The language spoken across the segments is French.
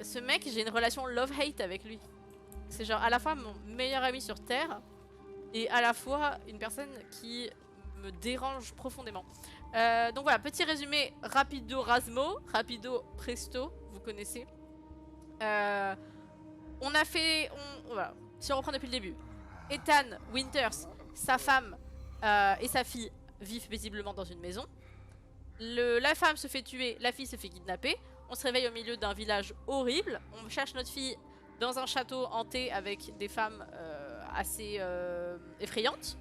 Ce mec, j'ai une relation love-hate avec lui. C'est genre à la fois mon meilleur ami sur Terre et à la fois une personne qui me dérange profondément. Donc voilà, petit résumé rapido Rasmo, rapido Presto, vous connaissez. On a fait... voilà, si on reprend depuis le début. Ethan Winters, sa femme et sa fille vivent paisiblement dans une maison. La femme se fait tuer, la fille se fait kidnapper. On se réveille au milieu d'un village horrible. On cherche notre fille dans un château hanté avec des femmes assez effrayantes.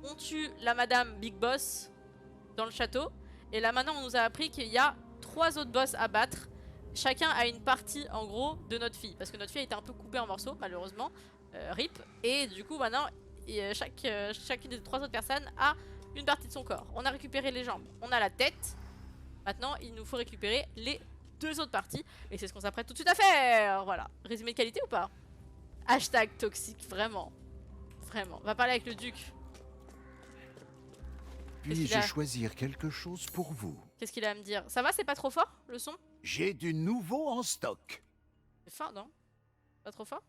On tue la madame Big Boss dans le château. Et là maintenant on nous a appris qu'il y a 3 autres boss à battre. Chacun a une partie en gros de notre fille. Parce que notre fille a été un peu coupée en morceaux malheureusement. RIP. Et du coup maintenant chacune des 3 autres personnes a une partie de son corps. On a récupéré les jambes, on a la tête. Maintenant il nous faut récupérer les 2 autres parties. Et c'est ce qu'on s'apprête tout de suite à faire. Voilà. Résumé de qualité ou pas? Hashtag toxique, vraiment. Vraiment. On va parler avec le duc. Puis-je choisir quelque chose pour vous? Qu'est-ce qu'il a à me dire? Ça va, c'est pas trop fort le son? J'ai du nouveau en stock. C'est fort, non? Pas trop fort?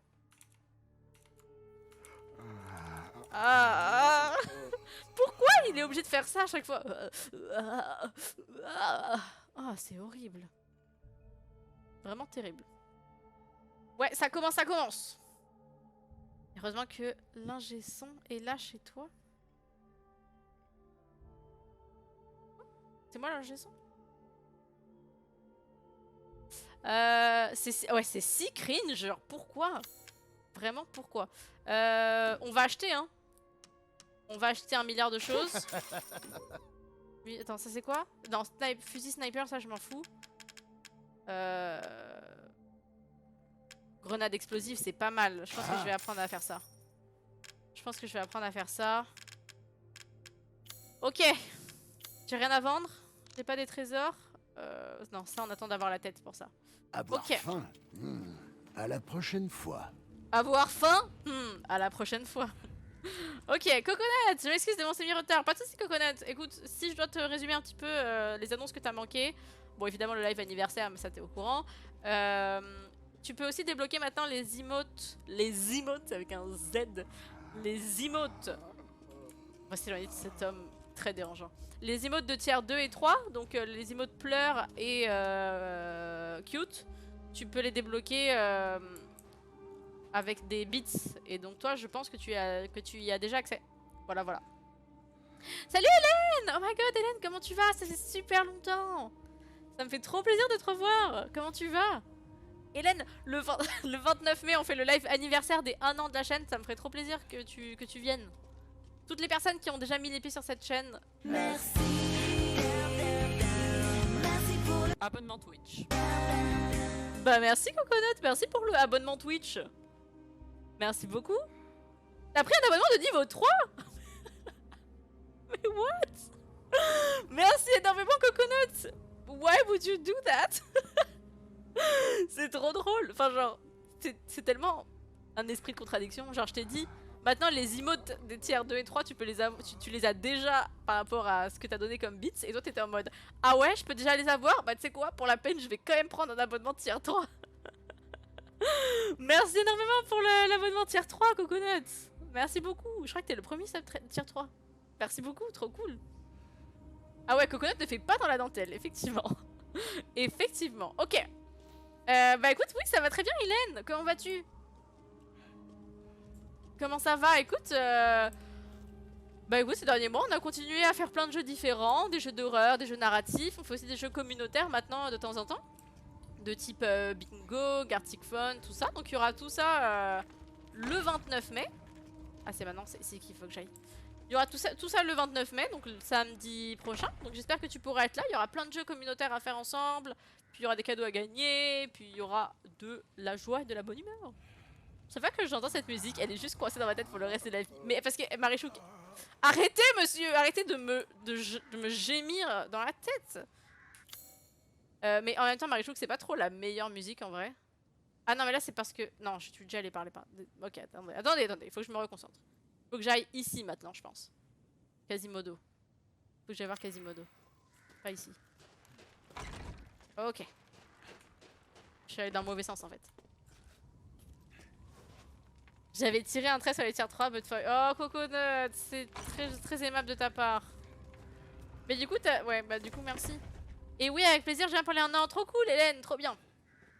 Ah. Pourquoi il est obligé de faire ça à chaque fois? Ah, c'est horrible. Vraiment terrible. Ouais, ça commence, ça commence. Heureusement que l'ingé son est là chez toi. C'est moi l'ingé son? Ouais, c'est si cringe, genre pourquoi? Vraiment pourquoi? On va acheter, hein. On va acheter 1 milliard de choses. Oui, attends, ça c'est quoi? Non, fusil sniper, ça je m'en fous. Grenade explosive, c'est pas mal. Je pense que je vais apprendre à faire ça. Je pense que je vais apprendre à faire ça. Ok. J'ai rien à vendre. J'ai pas des trésors. Non, ça on attend d'avoir la tête pour ça. Avoir Ok. faim. À la prochaine fois. Avoir faim? À la prochaine fois. Ok, Coconut, je m'excuse de mon semi-retard. Pas de soucis, Coconut. Écoute, si je dois te résumer un petit peu les annonces que t'as manquées. Bon, évidemment, le live anniversaire, mais ça t'es au courant. Tu peux aussi débloquer maintenant les emotes. Les emotes avec un Z. Les emotes. On va s'éloigner de cet homme très dérangeant. Les emotes de tiers 2 et 3. Donc les emotes pleurs et cute. Tu peux les débloquer avec des bits. Et donc toi, je pense que tu y as déjà accès. Voilà, voilà. Salut Hélène! Oh my god Hélène, comment tu vas? Ça fait super longtemps. Ça me fait trop plaisir de te revoir. Comment tu vas? Hélène, le 29 mai, on fait le live anniversaire des 1 an de la chaîne. Ça me ferait trop plaisir que tu viennes. Toutes les personnes qui ont déjà mis les pieds sur cette chaîne. Merci. Abonnement Twitch. Bah merci Coconut, merci pour le abonnement Twitch. Merci beaucoup. T'as pris un abonnement de niveau 3? Mais what? Merci énormément Coconut. Why would you do that? C'est trop drôle. Enfin genre, c'est tellement un esprit de contradiction. Genre je t'ai dit, maintenant les emotes des tiers 2 et 3, tu peux les avoir, tu les as déjà par rapport à ce que t'as donné comme bits. Et toi t'étais en mode, ah ouais, je peux déjà les avoir? Bah tu sais quoi, pour la peine, je vais quand même prendre un abonnement tiers 3. Merci énormément pour l'abonnement tier 3, Coconut. Merci beaucoup. Je crois que t'es le premier sub tier 3. Merci beaucoup, trop cool. Ah ouais, Coconut ne fait pas dans la dentelle, effectivement. Effectivement, ok. Bah écoute, oui, ça va très bien, Hélène. Comment vas-tu? Comment ça va? Écoute, bah écoute, ces derniers mois, on a continué à faire plein de jeux différents. Des jeux d'horreur, des jeux narratifs. On fait aussi des jeux communautaires maintenant, de temps en temps. De type bingo, Gartic Fun, tout ça. Donc il y aura tout ça le 29 mai. Ah c'est maintenant, c'est ici qu'il faut que j'aille. Il y aura tout ça le 29 mai, donc le samedi prochain. Donc j'espère que tu pourras être là. Il y aura plein de jeux communautaires à faire ensemble. Puis il y aura des cadeaux à gagner. Puis il y aura de la joie et de la bonne humeur. Chaque fois que j'entends cette musique, elle est juste coincée dans ma tête pour le reste de la vie. Mais parce que Marichouk... Arrêtez monsieur, arrêtez de me gémir dans la tête. Mais en même temps, Marichouk, c'est pas trop la meilleure musique en vrai. Ah non, mais là, c'est parce que... Non, je suis déjà allée parler par... Ok, attendez, il faut que je me reconcentre. Faut que j'aille ici maintenant, je pense. Quasimodo. Faut que j'aille voir Quasimodo. Pas ici. Ok. suis allée dans le mauvais sens en fait. J'avais tiré un trait sur les tiers 3, but for... Oh, Coconut, c'est très aimable de ta part. Mais du coup, ouais, bah du coup, merci. Et oui, avec plaisir, je viens parler un an. Trop cool, Hélène, trop bien.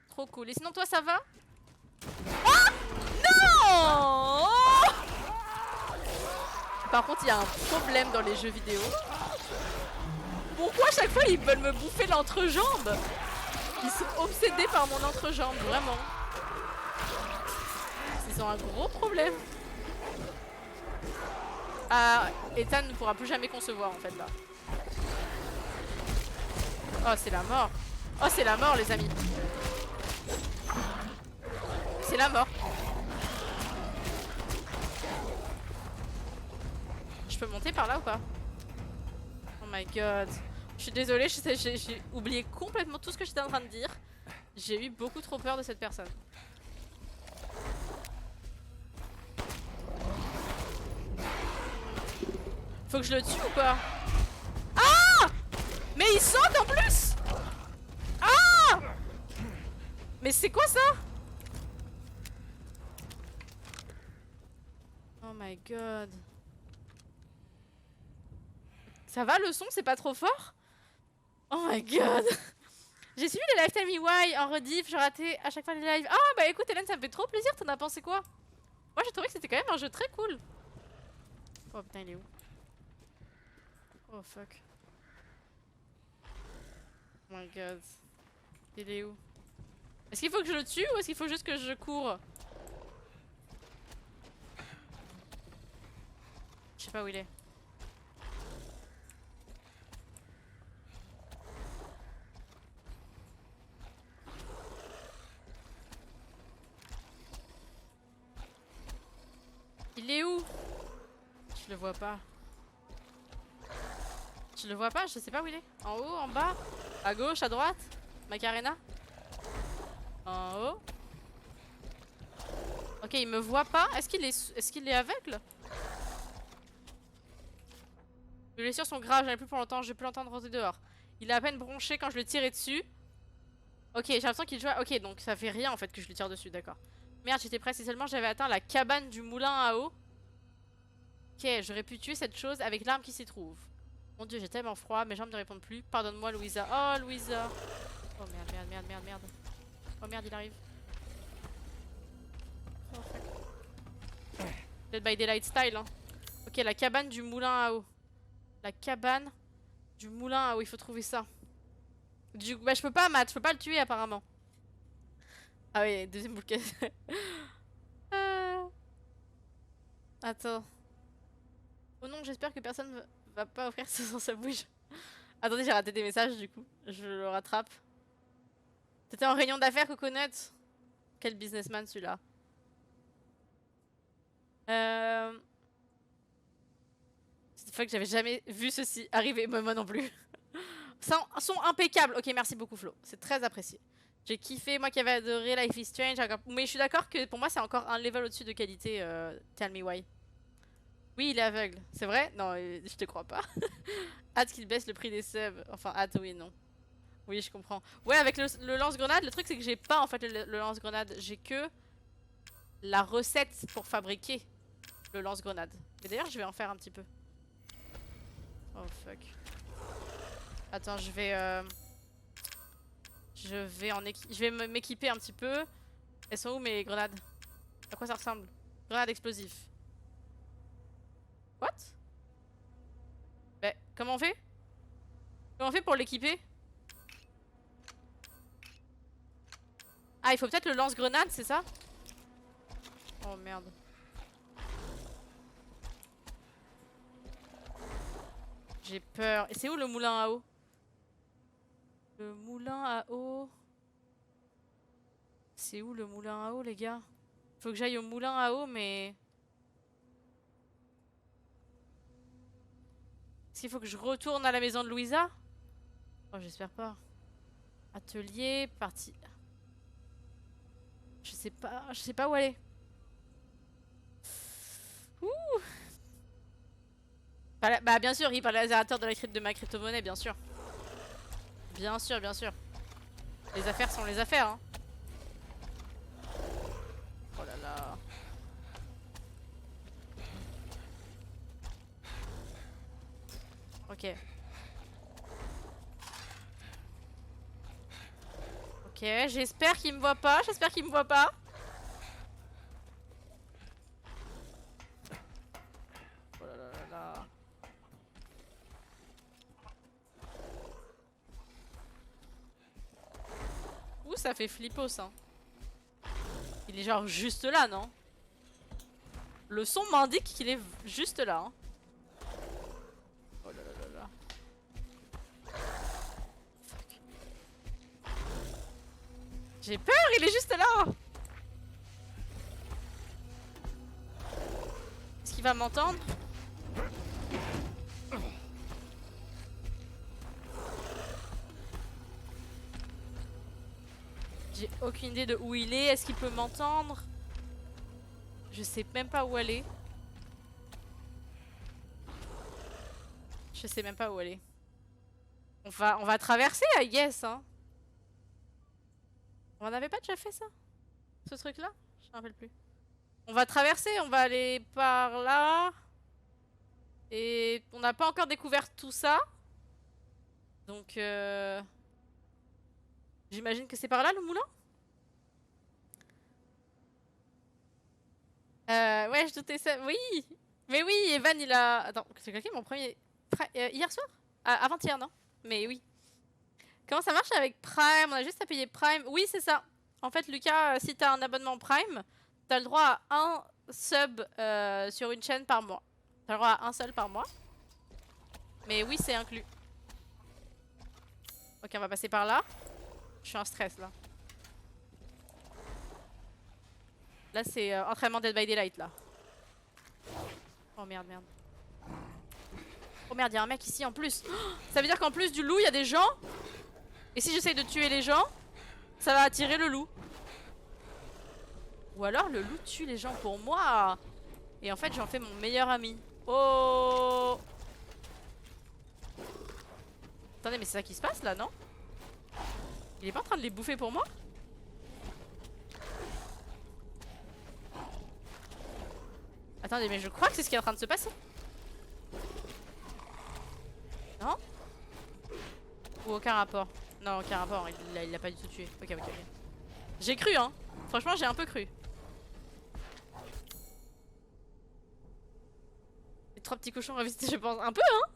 Trop cool. Et sinon, toi, ça va? Ah non. Par contre, il y a un problème dans les jeux vidéo. Pourquoi à chaque fois, ils veulent me bouffer l'entrejambe? Ils sont obsédés par mon entrejambe, vraiment. Ils ont un gros problème. Ah, Ethan ne pourra plus jamais concevoir en fait là. Oh, c'est la mort. Oh, c'est la mort, les amis. C'est la mort. Je peux monter par là ou pas? Oh my god. Je suis désolée, j'ai oublié complètement tout ce que j'étais en train de dire. J'ai eu beaucoup trop peur de cette personne. Faut que je le tue ou quoi? Ah! Mais il saute en plus! Ah! Mais c'est quoi ça? Oh my god. Ça va le son? C'est pas trop fort? Oh my god. J'ai suivi les Lifetime EY en rediff, j'ai raté à chaque fois les lives. Ah bah écoute Hélène, ça me fait trop plaisir, t'en as pensé quoi? Moi j'ai trouvé que c'était quand même un jeu très cool. Oh putain, il est où? Oh fuck. Oh my god. Il est où? Est-ce qu'il faut que je le tue ou est-ce qu'il faut juste que je cours? Je sais pas où il est. Il est où? Je le vois pas. Je le vois pas, je sais pas où il est. En haut, en bas, à gauche, à droite. Macarena. En haut. Ok, il me voit pas. Est-ce qu'il est aveugle? Les blessures sont graves, j'en ai plus pour longtemps, je vais plus l'entendre rentrer dehors. Il est à peine bronché quand je le tirais dessus. Ok, j'ai l'impression qu'il joue. Ok, donc ça fait rien en fait que je lui tire dessus, d'accord. Merde, j'étais prête, si seulement j'avais atteint la cabane du moulin à eau. Ok, j'aurais pu tuer cette chose avec l'arme qui s'y trouve. Mon dieu, j'ai tellement froid, mes jambes ne répondent plus. Pardonne-moi, Louisa. Oh, Louisa. Oh merde, merde, merde, merde, merde. Oh merde, il arrive. Oh fuck. Dead by Daylight style, hein. Ok, la cabane du moulin à eau. La cabane du moulin à eau, il faut trouver ça. Bah, je peux pas, Matt, je peux pas le tuer apparemment. Ah oui, deuxième bouquet. Attends. Oh non, j'espère que personne va pas offrir ça dans sa bouche. Attendez, j'ai raté des messages du coup. Je le rattrape. T'étais en réunion d'affaires, Coconut? Quel businessman celui-là. C'est une fois que j'avais jamais vu ceci arriver, moi non plus. Son impeccable. Ok, merci beaucoup Flo. C'est très apprécié. J'ai kiffé, moi qui avais adoré Life is Strange. Mais je suis d'accord que pour moi c'est encore un level au-dessus de qualité. Tell me why. Oui, il est aveugle. C'est vrai? Non, je te crois pas. Hâte qu'il baisse le prix des subs. Enfin, hâte, oui, non. Oui, je comprends. Ouais, avec le lance-grenade, le truc c'est que j'ai pas en fait le lance-grenade. J'ai que la recette pour fabriquer le lance-grenade. Mais d'ailleurs, je vais en faire un petit peu. Oh fuck. Attends, je vais m'équiper un petit peu. Elles sont où mes grenades? À quoi ça ressemble? Grenade explosive. What? Bah, comment on fait? Comment on fait pour l'équiper? Ah, il faut peut-être le lance-grenade, c'est ça? Oh merde. J'ai peur. Et c'est où le moulin à eau? Le moulin à eau. C'est où le moulin à eau, les gars? Faut que j'aille au moulin à eau, mais... Est-ce qu'il faut que je retourne à la maison de Louisa? Oh, j'espère pas. Atelier, partie... Je sais pas où aller. Ouh. Bah bien sûr, il parle lasérateur de ma crypto-monnaie, bien sûr. Bien sûr, bien sûr. Les affaires sont les affaires, hein. Ok. Ok, j'espère qu'il me voit pas, j'espère qu'il me voit pas. Oh là là là là. Ouh, ça fait flippos, hein. Il est genre juste là, non? Le son m'indique qu'il est juste là. Hein. Oh là là là là. Fuck. J'ai peur, il est juste là. Est-ce qu'il va m'entendre? J'ai aucune idée de où il est. Est-ce qu'il peut m'entendre? Je sais même pas où aller. Je sais même pas où aller. On va traverser, I guess, hein. On n'avait pas déjà fait ça? Ce truc-là? Je me rappelle plus. On va traverser, on va aller par là. Et on n'a pas encore découvert tout ça. Donc, j'imagine que c'est par là, le moulin? Ouais, je doutais ça. Oui! Mais oui, Evan, il a... Attends, c'est claqué mon premier... hier soir? Avant-hier, non? Mais oui. Comment ça marche avec Prime? On a juste à payer Prime. Oui, c'est ça. En fait, Lucas, si t'as un abonnement Prime, t'as le droit à un sub sur une chaîne par mois. T'as le droit à un seul par mois. Mais oui, c'est inclus. Ok, on va passer par là. Je suis en stress, là. Là, c'est entraînement Dead by Daylight, là. Oh merde, merde. Oh merde, y'a un mec ici en plus. Oh, ça veut dire qu'en plus du loup, il y a des gens. Et si j'essaye de tuer les gens, ça va attirer le loup. Ou alors le loup tue les gens pour moi. Et en fait, j'en fais mon meilleur ami. Oh! Attendez, mais c'est ça qui se passe là, non? Il est pas en train de les bouffer pour moi? Attendez, mais je crois que c'est ce qui est en train de se passer. Non? Ou aucun rapport? Non, aucun rapport, il l'a pas du tout tué. Ok, ok, ok. J'ai cru, hein. Franchement, j'ai un peu cru. Les 3 petits cochons revisités, je pense. Un peu, hein.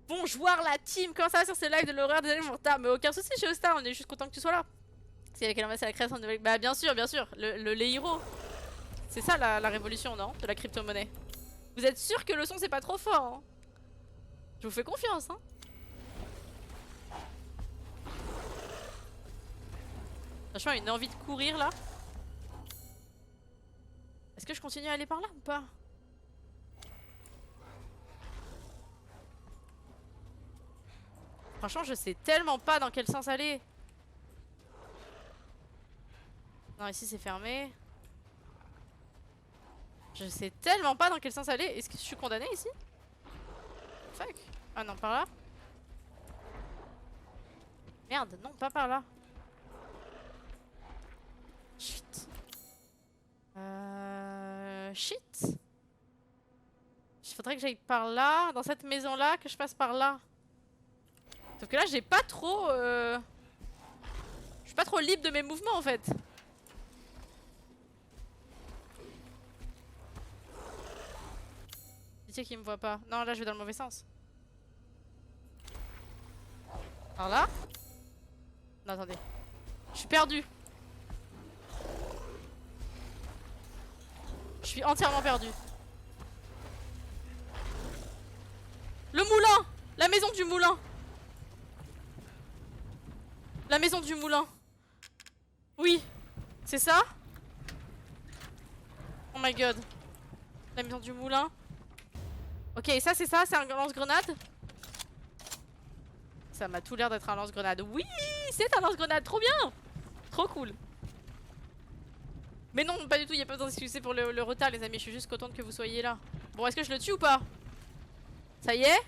Bonjour la team, comment ça va sur ce live de l'horreur des animaux mortels? Mais aucun souci chez Ostar, on est juste content que tu sois là. C'est avec c'est la création de nouvelles... Bah bien sûr, les héros. C'est ça la révolution, non? De la crypto-monnaie. Vous êtes sûr que le son c'est pas trop fort, hein? Je vous fais confiance, hein. Franchement, une envie de courir là. Est-ce que je continue à aller par là ou pas? Franchement, je sais tellement pas dans quel sens aller. Non, ici c'est fermé. Je sais tellement pas dans quel sens aller. Est-ce que je suis condamnée ici? Fuck. Ah non, par là. Merde, non, pas par là. Shit. Shit. Il faudrait que j'aille par là, dans cette maison là, que je passe par là. Sauf que là, j'ai pas trop... Je suis pas trop libre de mes mouvements en fait. Pitié qu'il me voit pas. Non, là, je vais dans le mauvais sens. Par là? Non, attendez. Je suis perdue. Je suis entièrement perdue. Le moulin! La maison du moulin! La maison du moulin. Oui. C'est ça? Oh my god. La maison du moulin. Ok, ça c'est ça? C'est un lance-grenade? Ça m'a tout l'air d'être un lance-grenade. Oui! C'est un lance-grenade! Trop bien! Trop cool. Mais non, pas du tout, il n'y a pas besoin d'excuser pour le retard les amis, je suis juste contente que vous soyez là. Bon, est-ce que je le tue ou pas? Ça y est?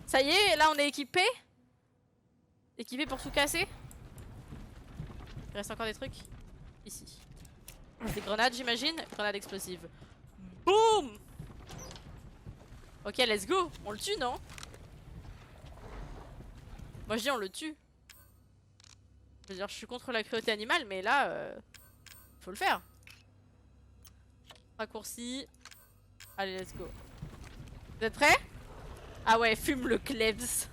Ça y est, là on est équipé? Équipé pour tout casser? Il reste encore des trucs? Ici. Des grenades j'imagine? Grenades explosives. Boum! Ok, let's go. On le tue, non? Moi je dis on le tue. Je veux dire, je suis contre la cruauté animale, mais là, faut le faire. Raccourci. Allez, let's go. Vous êtes prêts? Ah ouais, fume le klebs.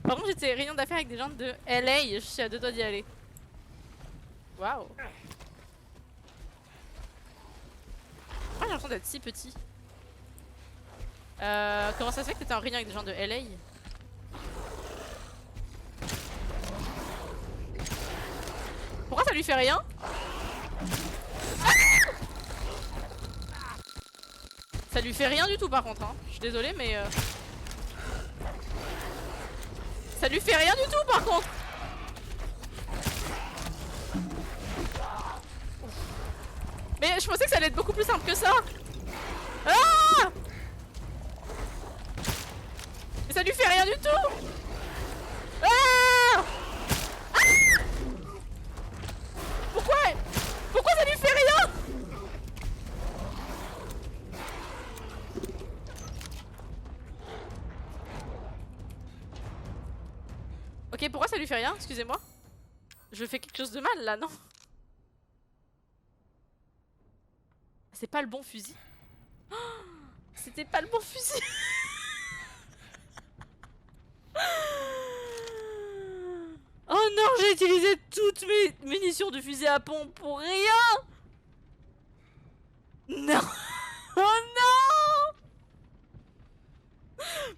Par contre, j'étais réunion d'affaires avec des gens de LA. Je suis à 2 doigts d'y aller. Waouh. Pourquoi j'ai l'impression d'être si petit? Comment ça se fait que t'étais en réunion avec des gens de LA? Pourquoi ça lui fait rien? Ça lui fait rien du tout par contre, hein. Je suis désolée mais ça lui fait rien du tout par contre. Mais je pensais que ça allait être beaucoup plus simple que ça. Ah! Mais ça lui fait rien du tout. Ah! Ah! Pourquoi ça lui fait rien? Ok, pourquoi ça lui fait rien? Excusez-moi. Je fais quelque chose de mal là, non? C'est pas le bon fusil. Oh, c'était pas le bon fusil. Oh non, j'ai utilisé toutes mes munitions de fusil à pompe pour rien. Non. Oh non.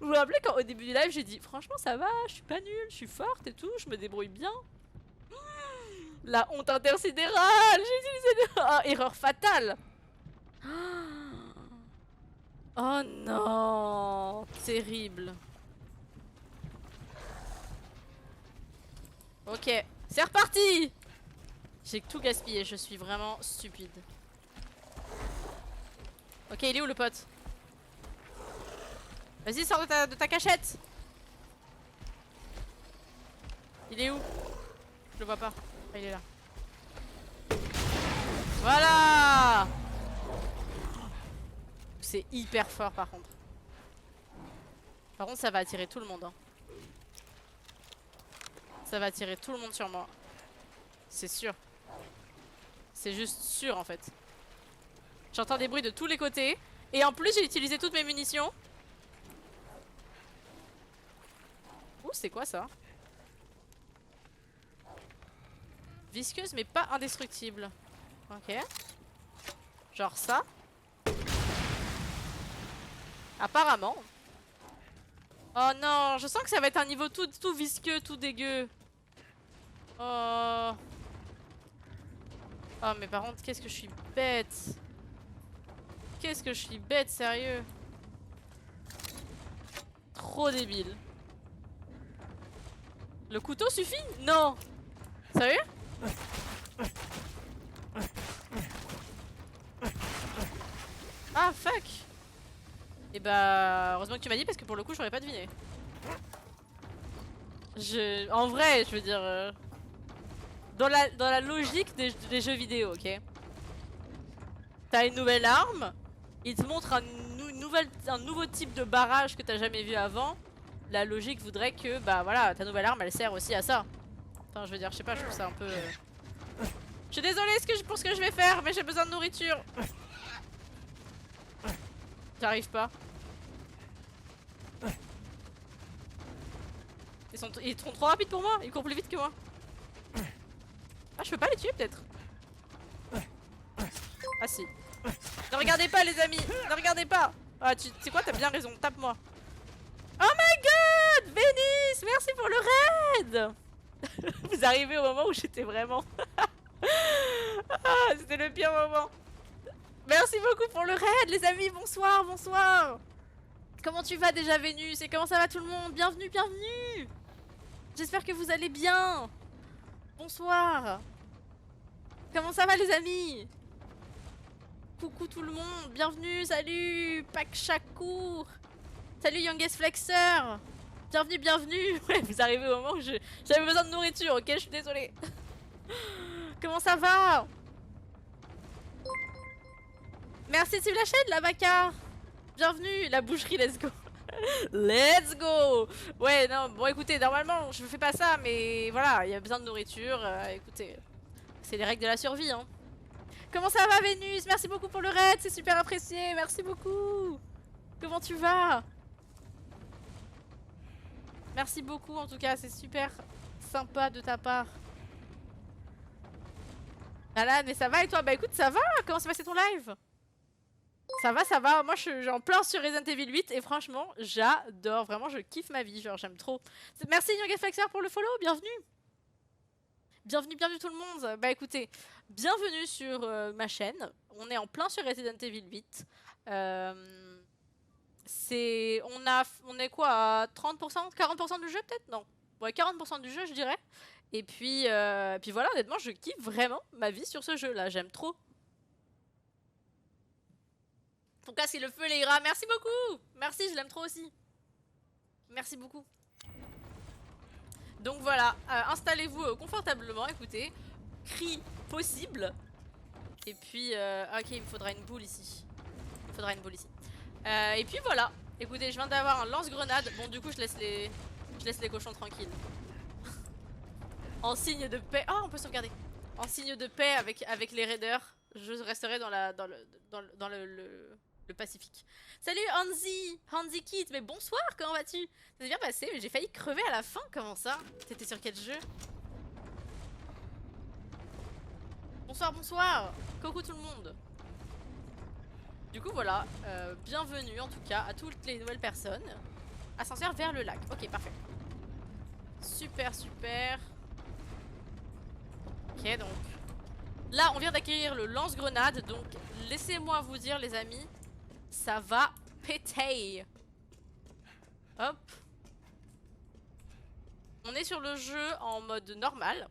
Vous vous rappelez quand au début du live j'ai dit franchement ça va, je suis pas nulle, je suis forte et tout, je me débrouille bien. La honte intersidérale. J'ai utilisé des... Oh, erreur fatale. Oh non, terrible. Ok, c'est reparti. J'ai tout gaspillé, je suis vraiment stupide. Ok, il est où le pote? Vas-y, sors de ta cachette. Il est où? Je le vois pas. Ah, il est là. Voilà. C'est hyper fort par contre. Par contre ça va attirer tout le monde hein. Ça va attirer tout le monde sur moi. C'est sûr. C'est juste sûr en fait. J'entends des bruits de tous les côtés. Et en plus j'ai utilisé toutes mes munitions. Ouh, c'est quoi ça? Visqueuse mais pas indestructible. Ok. Genre ça. Apparemment. Oh non, je sens que ça va être un niveau tout visqueux, tout dégueu. Oh. Oh mais par contre, qu'est-ce que je suis bête. Qu'est-ce que je suis bête, sérieux. Trop débile. Le couteau suffit? Non. Sérieux? Ah fuck. Et bah heureusement que tu m'as dit parce que pour le coup j'aurais pas deviné. En vrai je veux dire dans la logique des jeux vidéo, ok. T'as une nouvelle arme, il te montre un nouveau type de barrage que t'as jamais vu avant. La logique voudrait que bah voilà ta nouvelle arme elle sert aussi à ça. Enfin je veux dire je sais pas, je trouve ça un peu Je suis désolée pour ce que je vais faire mais j'ai besoin de nourriture. J'arrive pas. Ils sont trop rapides pour moi, ils courent plus vite que moi. Ah je peux pas les tuer peut-être. Ah si. Ne regardez pas les amis, ne regardez pas. Ah tu sais quoi, t'as bien raison, tape-moi. Oh my god, Vénice, merci pour le raid. Vous arrivez au moment où j'étais vraiment... Ah c'était le pire moment. Merci beaucoup pour le raid les amis, bonsoir, bonsoir. Comment tu vas déjà Vénus et comment ça va tout le monde? Bienvenue, bienvenue. J'espère que vous allez bien. Bonsoir. Comment ça va les amis? Coucou tout le monde, bienvenue, salut Pak Shakur. Salut Youngest Flexer. Bienvenue, bienvenue. Ouais, vous arrivez au moment où j'avais besoin de nourriture, ok, je suis désolée. Comment ça va? Merci de suivre la chaîne, la vaca. Bienvenue, la boucherie, let's go. Let's go. Ouais, non, bon écoutez, normalement je fais pas ça, mais voilà, il y a besoin de nourriture, écoutez, c'est les règles de la survie, hein. Comment ça va Vénus? Merci beaucoup pour le raid, c'est super apprécié, merci beaucoup. Comment tu vas? Merci beaucoup en tout cas, c'est super sympa de ta part. Malade, mais ça va et toi? Bah écoute, ça va, comment s'est passé ton live? Ça va, ça va. Moi, je suis en plein sur Resident Evil 8 et franchement, j'adore. Vraiment, je kiffe ma vie. Genre, j'aime trop. Merci Young Flexer pour le follow. Bienvenue. Bienvenue, bienvenue tout le monde. Bah écoutez, bienvenue sur ma chaîne. On est en plein sur Resident Evil 8. On est quoi à 30%, 40% du jeu peut-être? Non. Ouais, 40% du jeu, je dirais. Et puis voilà, honnêtement, je kiffe vraiment ma vie sur ce jeu-là. J'aime trop. Ton casque c'est le feu les gras, merci beaucoup. Merci, je l'aime trop aussi. Merci beaucoup. Donc voilà, installez-vous confortablement, écoutez. Cri possible. Et puis, ok, il me faudra une boule ici. Il me faudra une boule ici. Et puis voilà, écoutez, je viens d'avoir un lance-grenade. Bon, du coup, je laisse les cochons tranquilles. En signe de paix. Oh, on peut sauvegarder. En signe de paix avec les raiders, je resterai dans le Pacifique. Salut Hanzi Kit, mais bonsoir, comment vas-tu? Ça s'est bien passé, mais j'ai failli crever à la fin, comment ça? T'étais sur quel jeu? Bonsoir, bonsoir. Coucou tout le monde. Du coup voilà, bienvenue en tout cas à toutes les nouvelles personnes. Ascenseur vers le lac, ok parfait. Super super. Ok donc, là on vient d'acquérir le lance-grenade, donc laissez-moi vous dire les amis, ça va péter. Hop. On est sur le jeu en mode normal.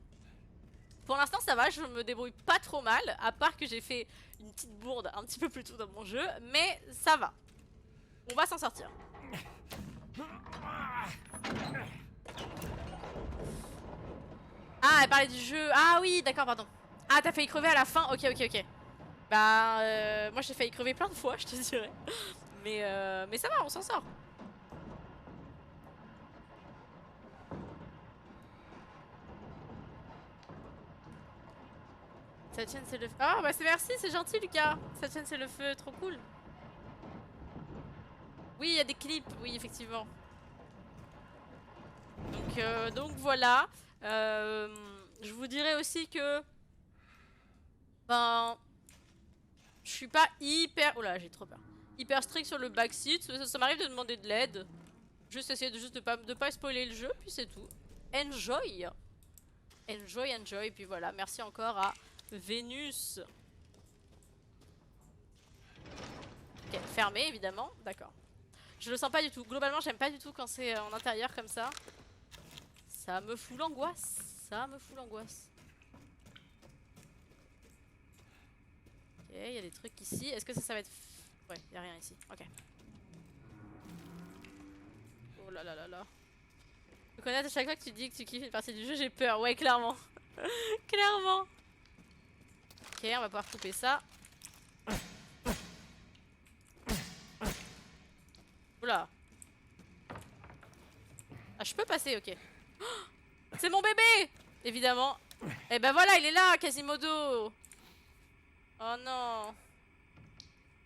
Pour l'instant ça va, je me débrouille pas trop mal. À part que j'ai fait une petite bourde un petit peu plus tôt dans mon jeu. Mais ça va. On va s'en sortir. Ah, elle parlait du jeu. Ah oui, d'accord, pardon. Ah, t'as failli crever à la fin. Ok, ok, ok. Bah, moi j'ai failli crever plein de fois, je te dirais. Mais ça va, on s'en sort. Cette chaîne c'est le feu. Oh bah c'est merci, c'est gentil Lucas. Cette chaîne c'est le feu, trop cool. Oui, il y a des clips, oui effectivement. Donc voilà. Je vous dirais aussi que... Ben... Je suis pas hyper... Oh là, j'ai trop peur. Hyper strict sur le backseat. Ça m'arrive de demander de l'aide. Juste essayer de pas spoiler le jeu, puis c'est tout. Enjoy. Enjoy, enjoy. Et puis voilà, merci encore à Vénus. Ok, fermé évidemment. D'accord. Je le sens pas du tout. Globalement, j'aime pas du tout quand c'est en intérieur comme ça. Ça me fout l'angoisse. Ça me fout l'angoisse. Ok, il y a des trucs ici. Est-ce que ça va être... Ouais, il y a rien ici. Ok. Oh là là là là. Tu connais à chaque fois que tu dis que tu kiffes une partie du jeu, j'ai peur. Ouais, clairement. Clairement. Ok, on va pouvoir couper ça. Oula. Ah, je peux passer, ok. Oh, c'est mon bébé! Évidemment. Et ben voilà, il est là, Quasimodo. Oh non.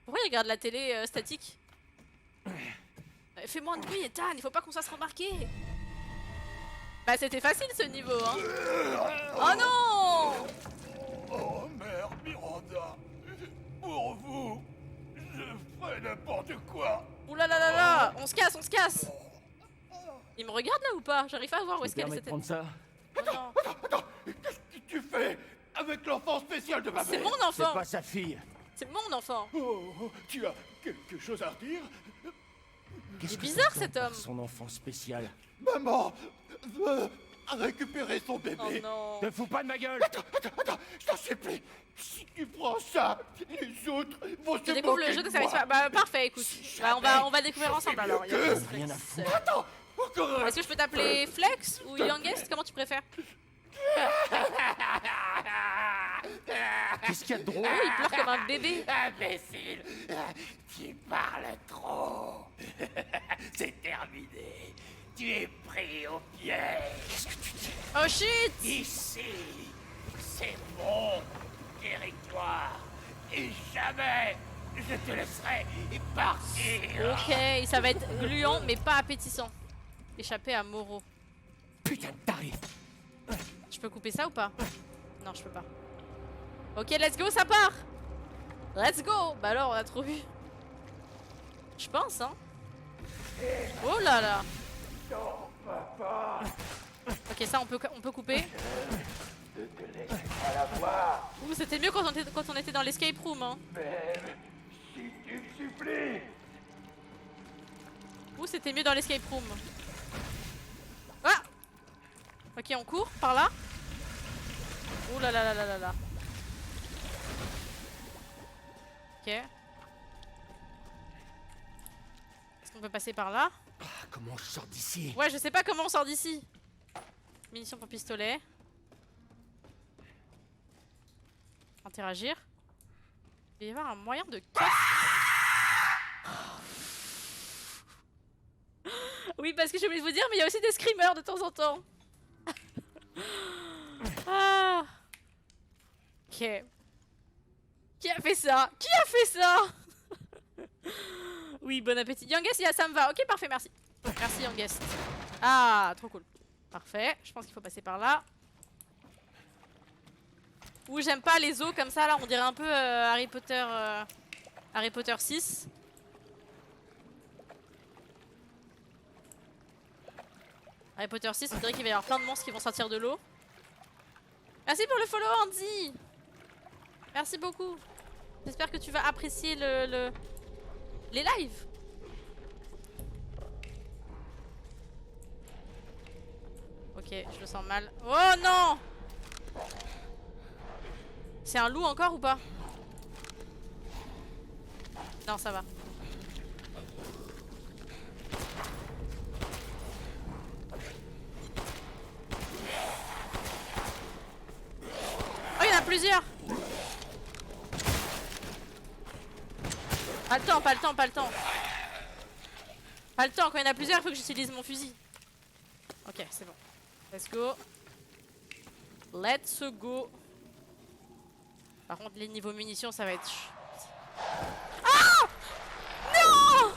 Pourquoi il regarde la télé statique? Fais moins de bruit, Ethan, il faut pas qu'on se fasse remarquer. Bah c'était facile ce niveau, hein. Oh non! Oh merde, Miranda. Pour vous, je ferai n'importe quoi. Ouh là là là là, on se casse, on se casse. Il me regarde là ou pas? J'arrive pas à voir où est-ce qu'elle est cette... prendre ça. Non. Attends, qu'est-ce que tu fais avec l'enfant spécial de ma C'est mère? mon enfant. C'est pas sa fille. C'est mon enfant. Oh, tu as quelque chose à redire? Qu'est-ce Il est que bizarre, ça cet entend homme. par son enfant spécial. Maman veut récupérer son Oh bébé. non. Te fous pas de ma gueule. Attends, je t'en supplie. Si tu prends ça, les autres vont se Tu découvres le moquer jeu de de service. moi. Bah parfait, écoute. Bah, on va découvrir ensemble alors. Il y a pas de Rien à stress. Attends, encore un. Est-ce que je peux t'appeler Flex ou Youngest? Comment tu préfères? Qu'est-ce qu'il y a de drôle? Oh, il pleure comme un bébé. Imbécile, tu parles trop. C'est terminé. Tu es pris au piège. Oh shit! Ici, c'est mon territoire. Et jamais je te laisserai partir. Ok, ça va être gluant mais pas appétissant. Échapper à Moreau. Putain de taré. Je peux couper ça ou pas? Non, je peux pas. Ok, let's go, ça part! Let's go! Bah alors, on a trop vu. Je pense, hein. Oh là là! Ok, ça, on peut couper. Ouh, c'était mieux quand on était dans l'escape room, hein. Si tu me supplies. Ouh, c'était mieux dans l'escape room. Ah! Ok, on court par là. Ouh là là là là là là. Ok. Est-ce qu'on peut passer par là? Ah, comment je sors d'ici? Ouais, je sais pas comment on sort d'ici. Munitions pour pistolet. Interagir. Il va y avoir un moyen de casse. Oui, parce que j'ai oublié de vous dire, mais il y a aussi des screamers de temps en temps. Ah. Ok. Qui a fait ça? Qui a fait ça? Oui, bon appétit. Youngest, ça me va. Ok, parfait, merci. Merci, Youngest. Ah, trop cool. Parfait. Je pense qu'il faut passer par là. Ouh, j'aime pas les os comme ça, là. On dirait un peu Harry Potter 6. Harry Potter 6, on dirait qu'il va y avoir plein de monstres qui vont sortir de l'eau. Merci pour le follow, Andy. Merci beaucoup. J'espère que tu vas apprécier les lives. Ok, je le sens mal. Oh non! C'est un loup encore ou pas? Non, ça va. Oh, il y en a plusieurs! Pas le temps, pas le temps, pas le temps. Pas le temps, quand il y en a plusieurs, il faut que j'utilise mon fusil. Ok, c'est bon. Let's go. Let's go. Par contre, les niveaux munitions, ça va être... Ah! Non!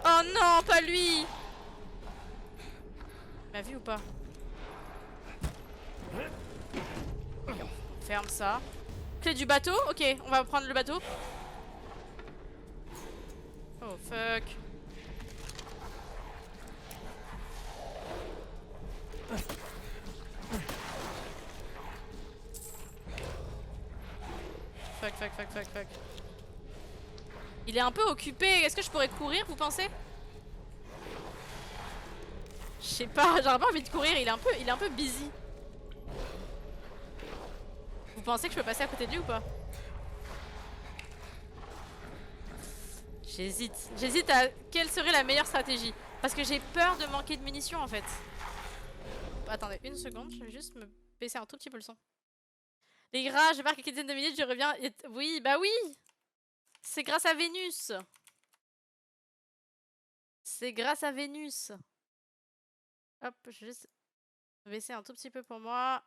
Oh non, pas lui! Il m'a vu ou pas? On ferme ça. Clé du bateau? Ok, on va prendre le bateau. Oh fuck. Fuck. Il est un peu occupé. Est-ce que je pourrais courir, vous pensez? Je sais pas, j'aurais pas envie de courir. Il est un peu busy. Vous pensez que je peux passer à côté de lui ou pas? J'hésite à quelle serait la meilleure stratégie. Parce que j'ai peur de manquer de munitions en fait. Attendez, une seconde, je vais juste me baisser un tout petit peu le son. Les gras, je pars quelques dizaines de minutes, je reviens. Oui, bah oui! C'est grâce à Vénus! C'est grâce à Vénus! Hop, je vais juste baisser un tout petit peu pour moi.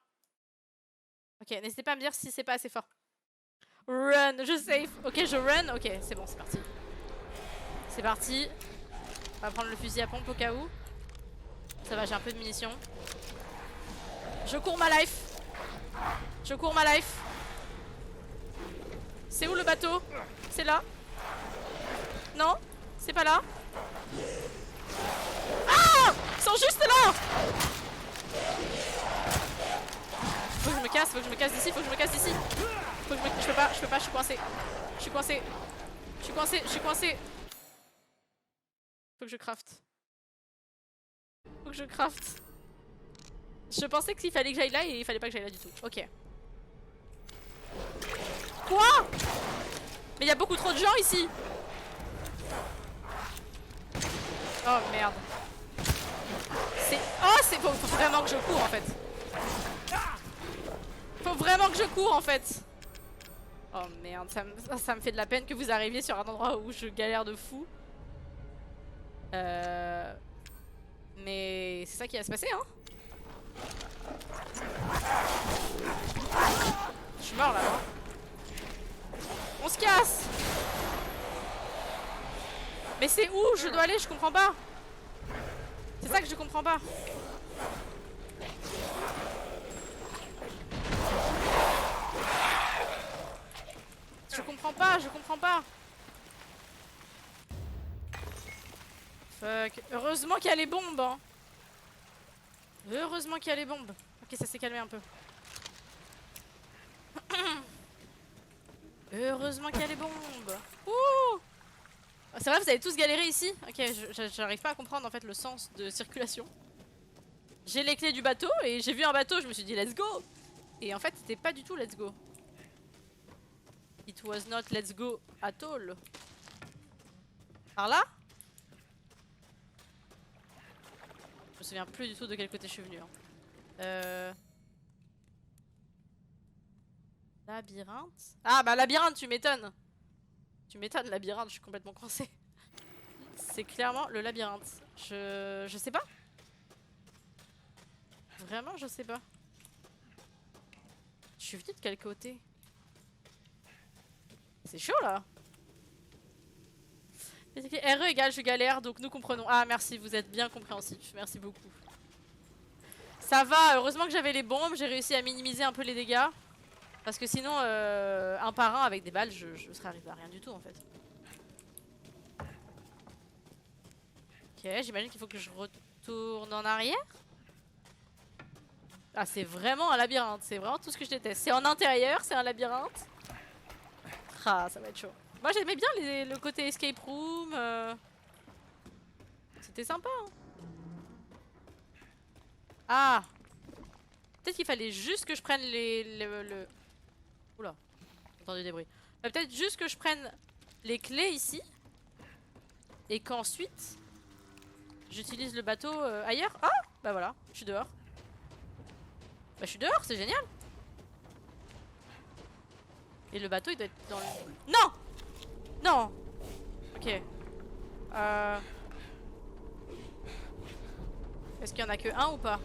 Ok, n'hésitez pas à me dire si c'est pas assez fort. Run, je save. Ok, je run. Ok, c'est bon, c'est parti. C'est parti. On va prendre le fusil à pompe au cas où. Ça va, j'ai un peu de munitions. Je cours ma life. Je cours ma life. C'est où le bateau? C'est là? Non? C'est pas là? Ah! Ils sont juste là! Faut que je me casse d'ici, faut que je me casse d'ici. Je peux pas, je suis coincé. Je suis coincé. Faut que je craft. Je pensais qu'il fallait que j'aille là et il fallait pas que j'aille là du tout. Ok. Quoi? Mais il y a beaucoup trop de gens ici. Oh merde. Faut vraiment que je cours en fait. Faut vraiment que je cours en fait. Oh merde, ça me fait de la peine que vous arriviez sur un endroit où je galère de fou. Mais c'est ça qui va se passer, hein. Je suis mort là, hein. On se casse. Mais c'est où je dois aller? Je comprends pas. C'est ça que je comprends pas. Je comprends pas, je comprends pas. Fuck. Heureusement qu'il y a les bombes, hein. Heureusement qu'il y a les bombes. Ok, ça s'est calmé un peu. Heureusement qu'il y a les bombes. Ouh. C'est vrai, vous avez tous galéré ici? Ok, j'arrive pas à comprendre en fait le sens de circulation. J'ai les clés du bateau et j'ai vu un bateau, je me suis dit let's go. Et en fait, c'était pas du tout let's go. It was not let's go at all. Par là? Je me souviens plus du tout de quel côté je suis venu. Hein. Labyrinthe? Ah bah labyrinthe, tu m'étonnes. Tu m'étonnes, labyrinthe, je suis complètement coincée. C'est clairement le labyrinthe. Je sais pas. Vraiment, je sais pas. Je suis venue de quel côté? C'est chaud là. RE égale je galère, donc nous comprenons. Ah merci, vous êtes bien compréhensif. Merci beaucoup. Ça va, heureusement que j'avais les bombes, j'ai réussi à minimiser un peu les dégâts. Parce que sinon, un par un avec des balles, je serais arrivé à rien du tout en fait. Ok, j'imagine qu'il faut que je retourne en arrière. Ah, c'est vraiment un labyrinthe, c'est vraiment tout ce que je déteste. C'est en intérieur, c'est un labyrinthe. Ah, ça va être chaud. Moi j'aimais bien le côté escape room. C'était sympa. Hein. Ah, peut-être qu'il fallait juste que je prenne le... Oula, j'ai entendu des bruits. Peut-être juste que je prenne les clés ici. Et qu'ensuite, j'utilise le bateau ailleurs. Ah, bah voilà, je suis dehors. Bah je suis dehors, c'est génial. Et le bateau il doit être dans le... Non! Non! Ok. Est-ce qu'il y en a que un ou pas?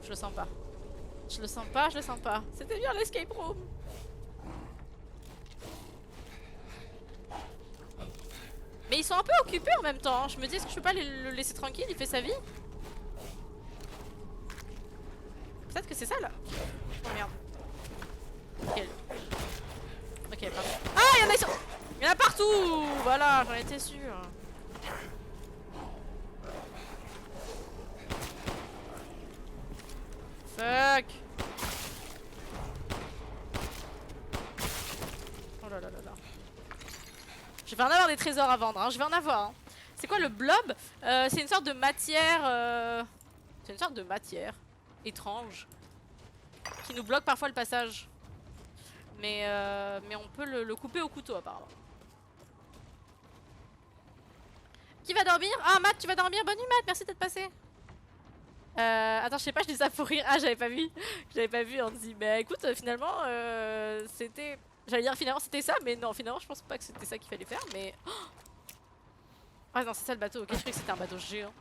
Je le sens pas. Je le sens pas, je le sens pas. C'était bien l'escape room. Mais ils sont un peu occupés en même temps. Hein. Je me dis, est-ce que je peux pas le laisser tranquille? Il fait sa vie. Peut-être que c'est ça là. Oh merde. Ok. Ok, parfait. Ah, il y en a partout. Voilà, j'en étais sûre. Fuck. Oh là là là là. Je vais en avoir des trésors à vendre, hein. Je vais en avoir. Hein. C'est quoi le blob? C'est une sorte de matière. C'est une sorte de matière étrange qui nous bloque parfois le passage. Mais on peut le couper au couteau apparemment. Qui va dormir? Ah Matt, tu vas dormir? Bonne nuit Matt, merci d'être passé. Attends, je sais pas, je dis ça pour rire. Ah, j'avais pas vu. J'avais pas vu. On dit, bah écoute, finalement, c'était. J'allais dire finalement c'était ça, mais non, finalement, je pense pas que c'était ça qu'il fallait faire, mais. Ah non, c'est ça le bateau. Ok, je croyais que c'était un bateau géant.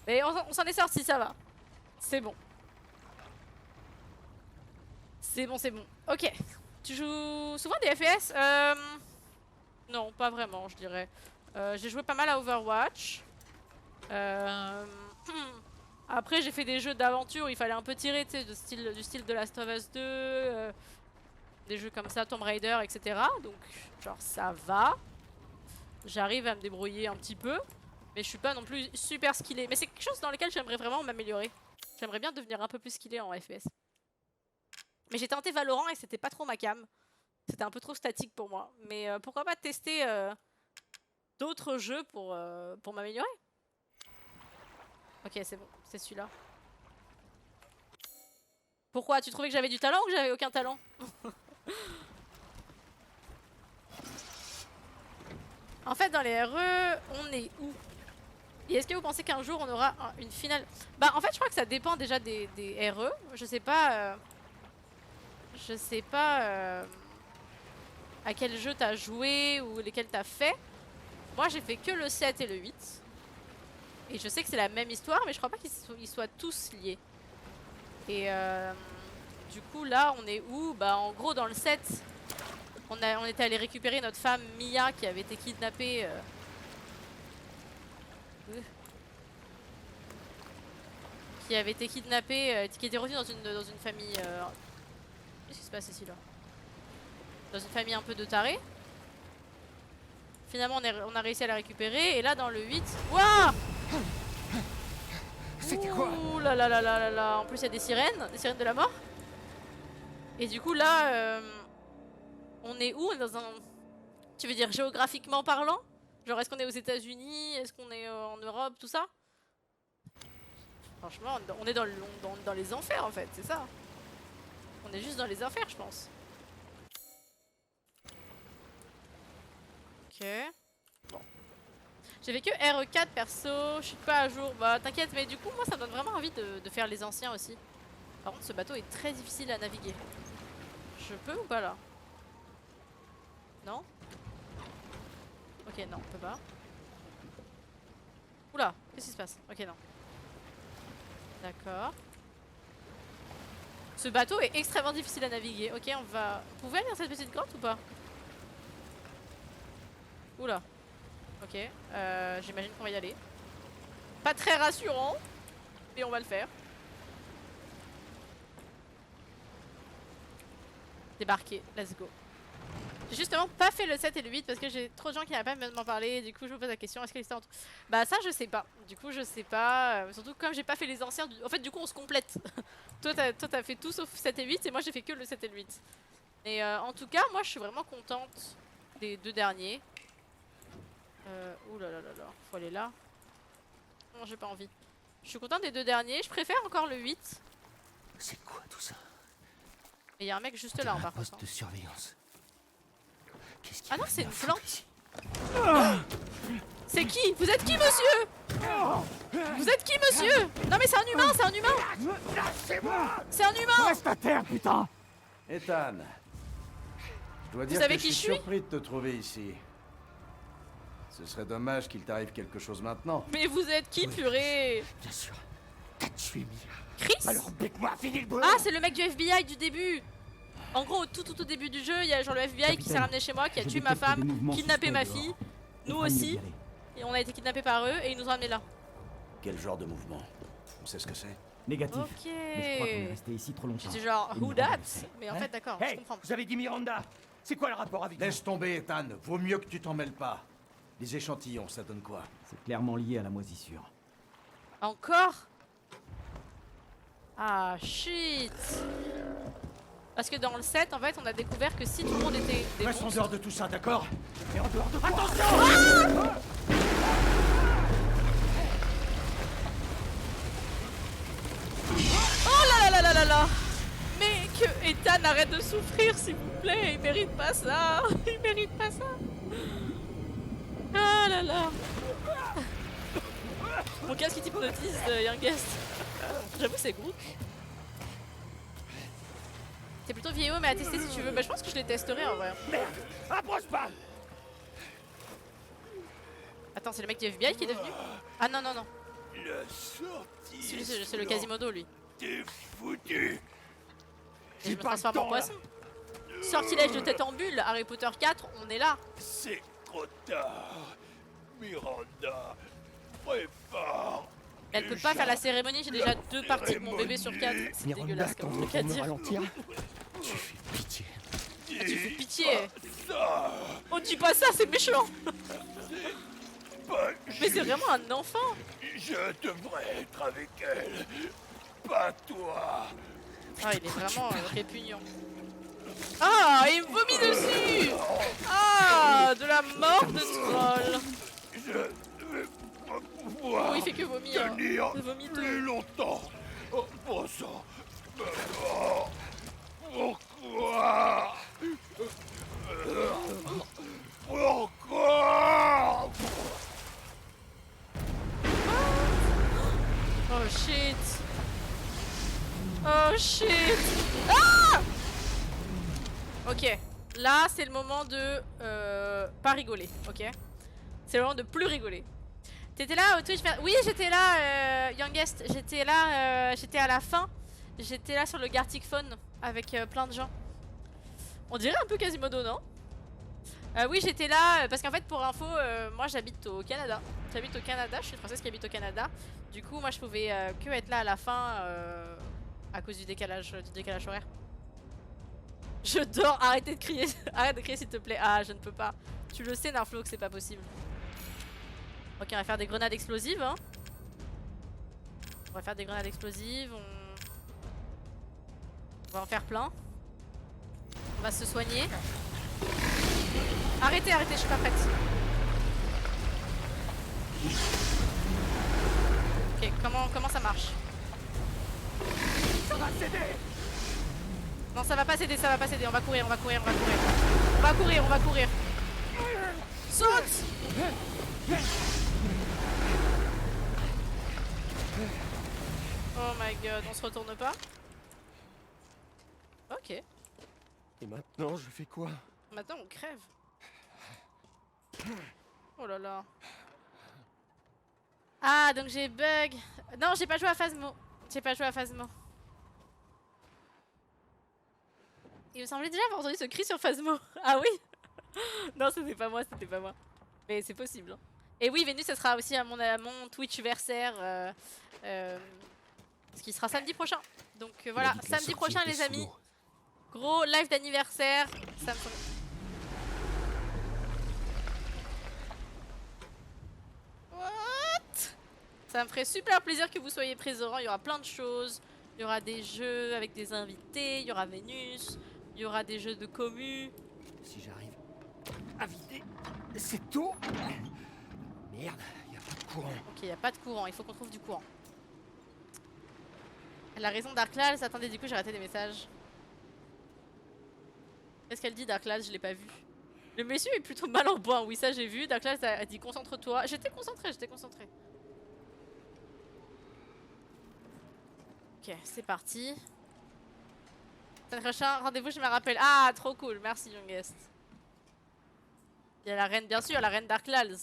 Mais on s'en est sorti, ça va. C'est bon. C'est bon, c'est bon. Ok. Tu joues souvent des FPS? Non, pas vraiment, je dirais. J'ai joué pas mal à Overwatch. Après j'ai fait des jeux d'aventure où il fallait un peu tirer, tu sais, du style de Last of Us 2, des jeux comme ça, Tomb Raider, etc. Donc genre ça va. J'arrive à me débrouiller un petit peu, mais je suis pas non plus super skillé. Mais c'est quelque chose dans lequel j'aimerais vraiment m'améliorer. J'aimerais bien devenir un peu plus skillé en FPS. Mais j'ai tenté Valorant et c'était pas trop ma cam. C'était un peu trop statique pour moi. Mais pourquoi pas tester d'autres jeux pour m'améliorer. Ok, c'est bon, c'est celui-là. Pourquoi? Tu trouvais que j'avais du talent ou que j'avais aucun talent? En fait, dans les RE, on est où? Et est-ce que vous pensez qu'un jour on aura une finale? Bah en fait je crois que ça dépend déjà des RE. Je sais pas... Je sais pas à quel jeu t'as joué ou lesquels t'as fait. Moi j'ai fait que le 7 et le 8. Et je sais que c'est la même histoire mais je crois pas qu'ils soient tous liés. Et du coup là on est où? Bah en gros dans le 7 on était allé récupérer notre femme Mia qui avait été kidnappée qui était revenue dans une famille qu'est-ce qui se passe ici là? Dans une famille un peu de tarés. Finalement on a réussi à la récupérer et là dans le 8, waouh! C'était quoi? Ouh là là là là là là. En plus il y a des sirènes de la mort. Et du coup là on est où? On est dans un... Tu veux dire géographiquement parlant? Genre est-ce qu'on est aux États-Unis? Est-ce qu'on est en Europe? Tout ça? Franchement on est dans les enfers en fait, c'est ça. On est juste dans les enfers je pense. Ok. Bon. J'ai fait que RE4 perso, je suis pas à jour. Bah t'inquiète, mais du coup moi ça me donne vraiment envie de faire les anciens aussi. Par contre ce bateau est très difficile à naviguer. Je peux ou pas là? Non? Ok non, on peut pas. Oula, qu'est-ce qui se passe? Ok non. D'accord. Ce bateau est extrêmement difficile à naviguer. Ok on va... Vous pouvez aller dans cette petite grotte ou pas? Oula. Ok, j'imagine qu'on va y aller. Pas très rassurant, mais on va le faire. Débarquer, let's go. J'ai justement pas fait le 7 et le 8 parce que j'ai trop de gens qui n'arrivent pas à m'en parler. Du coup je vous pose la question, est-ce que l'histoire... Bah ça je sais pas. Du coup je sais pas. Surtout comme j'ai pas fait les anciens, en fait du coup on se complète. Toi t'as fait tout sauf 7 et 8 et moi j'ai fait que le 7 et le 8. Et en tout cas moi je suis vraiment contente des deux derniers. Ouh là là là là, faut aller là. Non, j'ai pas envie. Je suis contente des deux derniers, je préfère encore le 8. C'est quoi tout ça? Et il y a un mec juste là par contre. Poste de surveillance. Qu'est-ce qu'il Ah non, va c'est une venir foutre plante. ici? C'est qui? Vous êtes qui monsieur? Vous êtes qui monsieur? Non mais c'est un humain, c'est un humain. Lâchez-moi! C'est un humain. Reste à terre, putain! Ethan, je dois dire savez que qui je je suis suis surpris de te trouver ici. Ce serait dommage qu'il t'arrive quelque chose maintenant. Mais vous êtes qui purée? Bien sûr. T'as tué Mia. Chris? Alors bec-moi, finis le boulot! Ah c'est le mec du FBI du début. En gros au début du jeu, il y a genre le FBI qui s'est ramené chez moi, qui a tué ma femme, kidnappé ma fille. Nous aussi. Et on a été kidnappés par eux et ils nous ont ramenés là. Quel genre de mouvement? On sait ce que c'est? Négatif. Ok. Mais je crois qu'on est resté ici trop longtemps. J'étais genre Il who nous that? renverserait. Mais en fait d'accord, je Hey, comprends. vous avez dit Miranda. C'est quoi le rapport avec Laisse tomber, Ethan. Vaut mieux que tu t'en mêles pas. Les échantillons, ça donne quoi? C'est clairement lié à la moisissure. Encore? Ah shit. Parce que dans le 7 en fait on a découvert que si tout le monde était des Reste en monstres... dehors de tout ça, d'accord? Et en dehors de quoi? Attention! Oh là là là là là là. Mais que Ethan arrête de souffrir s'il vous plaît, il mérite pas ça. Il mérite pas ça. Ah là là. Mon casque qui hypnotise Youngest. J'avoue c'est Groot. C'est plutôt vieillot mais à tester si tu veux. Bah je pense que je les testerai en vrai. Merde! Approche pas! Attends c'est le mec du FBI qui est devenu? Ah non non non. La sortie. C'est le Quasimodo lui. T'es foutu! Et je me transforme en poisson. Sortilège de tête en bulle, Harry Potter 4, on est là. C'est trop tard. Miranda, prépare. Elle peut pas faire la cérémonie, j'ai déjà 2 parties de mon bébé sur 4. C'est dégueulasse comme truc à dire. ralentir. Tu fais pitié. Ah, tu fais pitié. Ça, Oh dis pas ça, c'est méchant. pas Mais c'est vraiment un enfant. Je devrais être avec elle, pas toi. Ah il est vraiment répugnant. Ah il me vomit dessus. Ah de la mort de troll. Je vais pas pouvoir Oh il fait que vomir. tenir C'est vomiteux. plus longtemps. Oh, bon sang. Oh, pourquoi? Pourquoi? Oh shit. Oh shit. Ah! Ok, là c'est le moment de pas rigoler, ok? C'est le moment de plus rigoler. T'étais là au Twitch? Oui, j'étais là, Youngest. J'étais là, j'étais à la fin. J'étais là sur le Gartic Phone avec plein de gens. On dirait un peu Quasimodo, non? Oui, j'étais là parce qu'en fait, pour info, moi j'habite au Canada. J'habite au Canada, je suis une Française qui habite au Canada. Du coup, moi je pouvais que être là à la fin à cause du décalage horaire. Je dors, arrêtez de crier. Arrête de crier s'il te plaît. Ah, je ne peux pas. Tu le sais, Narflo, que c'est pas possible. Ok, on va faire des grenades explosives. Hein. On va faire des grenades explosives. On va en faire plein. On va se soigner. Arrêtez, arrêtez, je suis pas prête. Ok, comment ça marche? Ça va céder. Non, ça va pas céder, ça va pas céder. On va courir, on va courir, on va courir. On va courir, on va courir. Saute! Oh my god, on se retourne pas? Ok. Et maintenant, je fais quoi? Maintenant, on crève. Oh là là. Ah, donc j'ai bug. Non, j'ai pas joué à Phasmo. J'ai pas joué à Phasmo. Il me semblait déjà avoir entendu ce cri sur Phasmo. Ah oui? Non, c'était pas moi, c'était pas moi. Mais c'est possible. Hein. Et oui, Vénus, ça sera aussi à mon Twitch-versaire. Ce qui sera samedi prochain. Donc voilà, samedi prochain, les amis. Gros live d'anniversaire. Ça me... What? Ça me ferait super plaisir que vous soyez présents. Il y aura plein de choses. Il y aura des jeux avec des invités. Il y aura Vénus. Il y aura des jeux de commu. Si j'arrive à vider cette eau. Merde, y a pas de courant. Ok, y a pas de courant. Il faut qu'on trouve du courant. Elle a raison, Darklals. Attendez, du coup, j'ai raté des messages. Qu'est-ce qu'elle dit, Darklals? Je l'ai pas vu. Le monsieur est plutôt mal en point. Oui, ça j'ai vu. Darklals a dit concentre-toi. J'étais concentré, j'étais concentré. Ok, c'est parti. C'est le prochain rendez-vous, je me rappelle. Ah, trop cool. Merci, Youngest. Il y a la reine, bien sûr, la reine Darklals.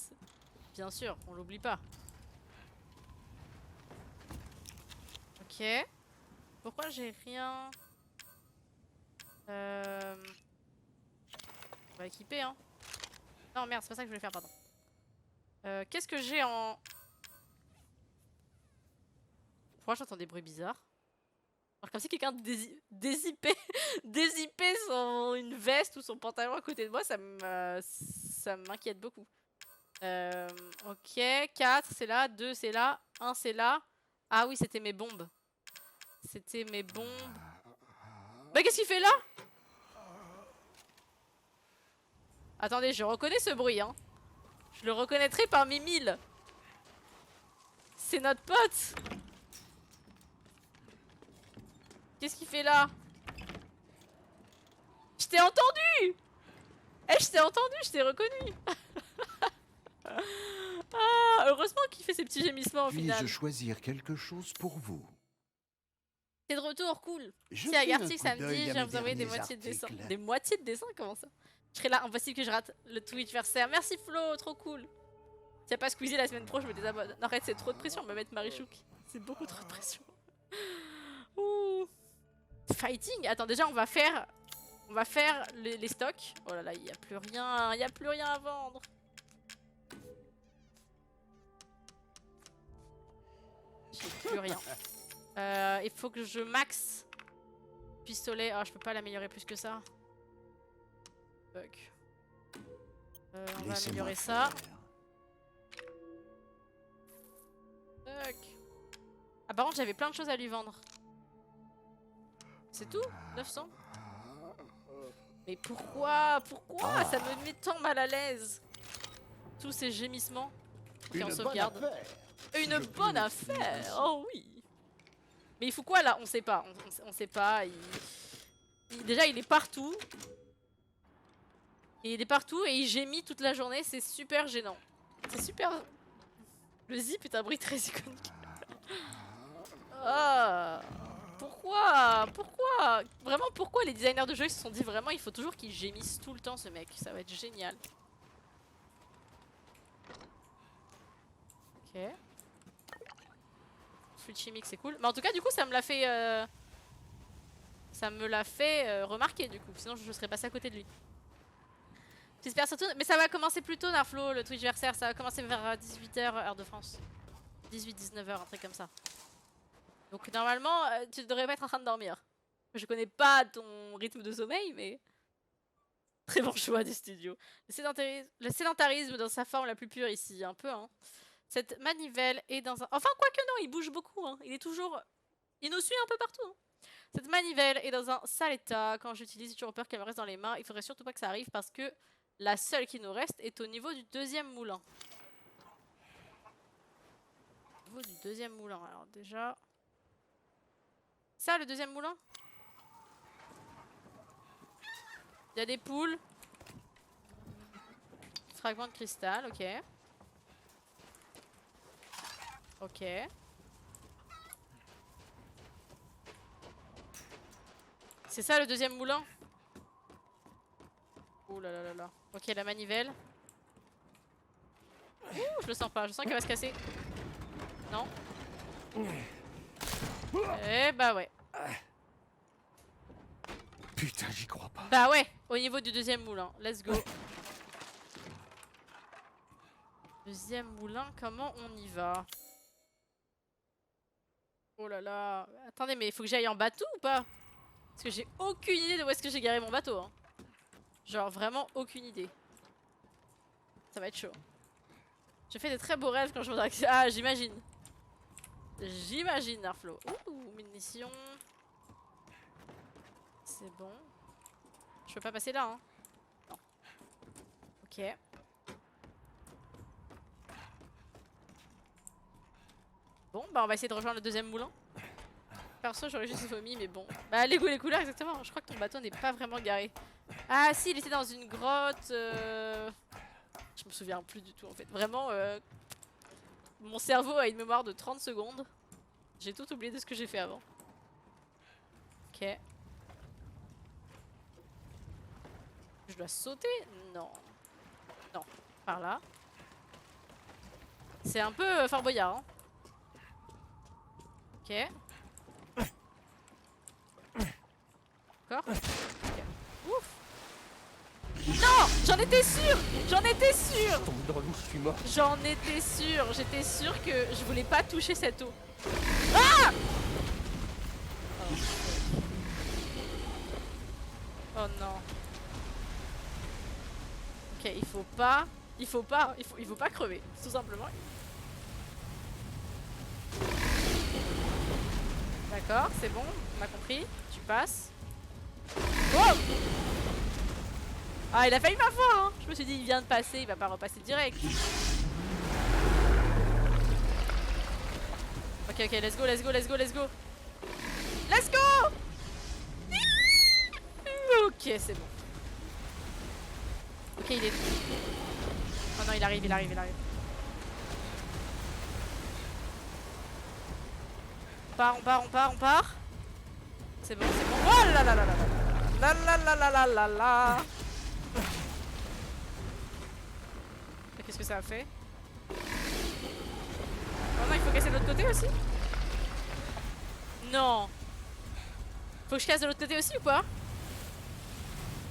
Bien sûr, on l'oublie pas. Ok. Pourquoi j'ai rien... On va équiper, hein. Non, merde, c'est pas ça que je voulais faire, pardon. Qu'est-ce que j'ai en... Pourquoi j'entends des bruits bizarres? Alors, comme si quelqu'un dézippait une veste ou son pantalon à côté de moi, ça m'inquiète beaucoup. Ok, 4 c'est là, 2 c'est là, 1 c'est là. Ah oui, c'était mes bombes. C'était mes bombes. Mais qu'est-ce qu'il fait là? Attendez, je reconnais ce bruit, hein. Je le reconnaîtrai parmi 1000. C'est notre pote. Qu'est-ce qu'il fait là? Je t'ai entendu. Eh, je t'ai entendu, je t'ai reconnu. Ah, heureusement qu'il fait ses petits gémissements au final. Puis-je choisir quelque chose pour vous? T'es de retour, cool. Je Si à fais un Gartic coup samedi, d'œil je à viens mes vous envoyer des derniers moitiés de dessin. articles. Des moitiés de dessin, comment ça? Je serai là, impossible que je rate le Twitch-versaire. Merci Flo, trop cool. Si y'a pas Squeezie la semaine pro, je me désabonne. Non, arrête, c'est trop de pression, me mettre Marichouk. C'est beaucoup trop de pression. Ouh. Fighting. Attends, déjà on va faire les stocks. Oh là là, il y a plus rien, il y a plus rien à vendre. J'ai plus rien. Il faut que je max pistolet. Oh, je peux pas l'améliorer plus que ça. Fuck. On va améliorer ça. Fuck. Ah, par contre, j'avais plein de choses à lui vendre. C'est tout? 900? Mais pourquoi? Pourquoi? Ça me met tant mal à l'aise. Tous ces gémissements. Ok, on sauvegarde. Une bonne affaire. Oh oui. Mais il faut quoi là? On sait pas. On sait pas. Déjà, il est partout. Il est partout et il gémit toute la journée. C'est super gênant. C'est super... Le zip est un bruit très iconique. vraiment pourquoi les designers de jeux se sont dit vraiment il faut toujours qu'il gémisse tout le temps ce mec. Ça va être génial. Ok. Fruit chimique c'est cool. Mais en tout cas du coup ça me l'a fait... remarquer du coup. Sinon je serais passé à côté de lui. J'espère surtout... Mais ça va commencer plus tôt Narflo, le Twitchversaire. Ça va commencer vers 18h heure de France. 18-19h, un truc comme ça. Donc normalement, tu devrais pas être en train de dormir. Je connais pas ton rythme de sommeil, mais... Très bon choix des studios. Le sédentarisme dans sa forme la plus pure ici, un peu, hein. Cette manivelle est dans un... Enfin, quoique non, il bouge beaucoup, hein. Il est toujours... Il nous suit un peu partout, hein. Cette manivelle est dans un sale état. Quand j'utilise, j'ai toujours peur qu'elle me reste dans les mains. Il faudrait surtout pas que ça arrive parce que la seule qui nous reste est au niveau du deuxième moulin. Au niveau du deuxième moulin, alors déjà... Ça, le deuxième moulin? Il y a des poules. Fragment de cristal, ok. Ok. C'est ça le deuxième moulin? Oh là là là là. Ok, la manivelle. Ouh, je le sens pas, je sens qu'elle va se casser. Non? Eh bah ouais. Putain, j'y crois pas. Bah ouais, au niveau du deuxième moulin. Let's go. Deuxième moulin, comment on y va? Oh là là. Attendez, mais il faut que j'aille en bateau ou pas? Parce que j'ai aucune idée de où est-ce que j'ai garé mon bateau. Hein. Genre vraiment aucune idée. Ça va être chaud. Je fais de très beaux rêves quand je me... Ah, j'imagine. J'imagine, Narflo. Ouh, munitions. C'est bon. Je peux pas passer là, hein. Non. Ok. Bon, bah on va essayer de rejoindre le deuxième moulin. Perso, j'aurais juste vomi, mais bon. Bah, les goûts, les couleurs, exactement. Je crois que ton bateau n'est pas vraiment garé. Ah, si, il était dans une grotte. Je me souviens plus du tout, en fait. Vraiment, mon cerveau a une mémoire de 30 secondes. J'ai tout oublié de ce que j'ai fait avant. Ok. Je dois sauter? Non. Non. Par là. C'est un peu Fort Boyard, hein. Ok. Encore. Okay. Ouf. Non, j'en étais sûre. J'en étais sûre. Je tombe dans l'eau, je suis mort. J'en étais sûre. J'étais sûre que je voulais pas toucher cette eau. Ah! Oh non. Ok, il faut pas crever, tout simplement. D'accord, c'est bon, on a compris. Tu passes. Oh! Ah, il a failli m'avoir, hein. Je me suis dit, il vient de passer, il va pas repasser direct. Ok, ok, let's go, let's go, let's go, let's go. Let's go! Ok, c'est bon. Ok, il est... Oh non, il arrive, il arrive, il arrive. On part, on part, on part, on part. C'est bon, c'est bon. Oh là là là là là là là là là là là là. Qu'est-ce que ça a fait? Oh non, il faut casser de l'autre côté aussi? Non. Faut que je casse de l'autre côté aussi ou pas?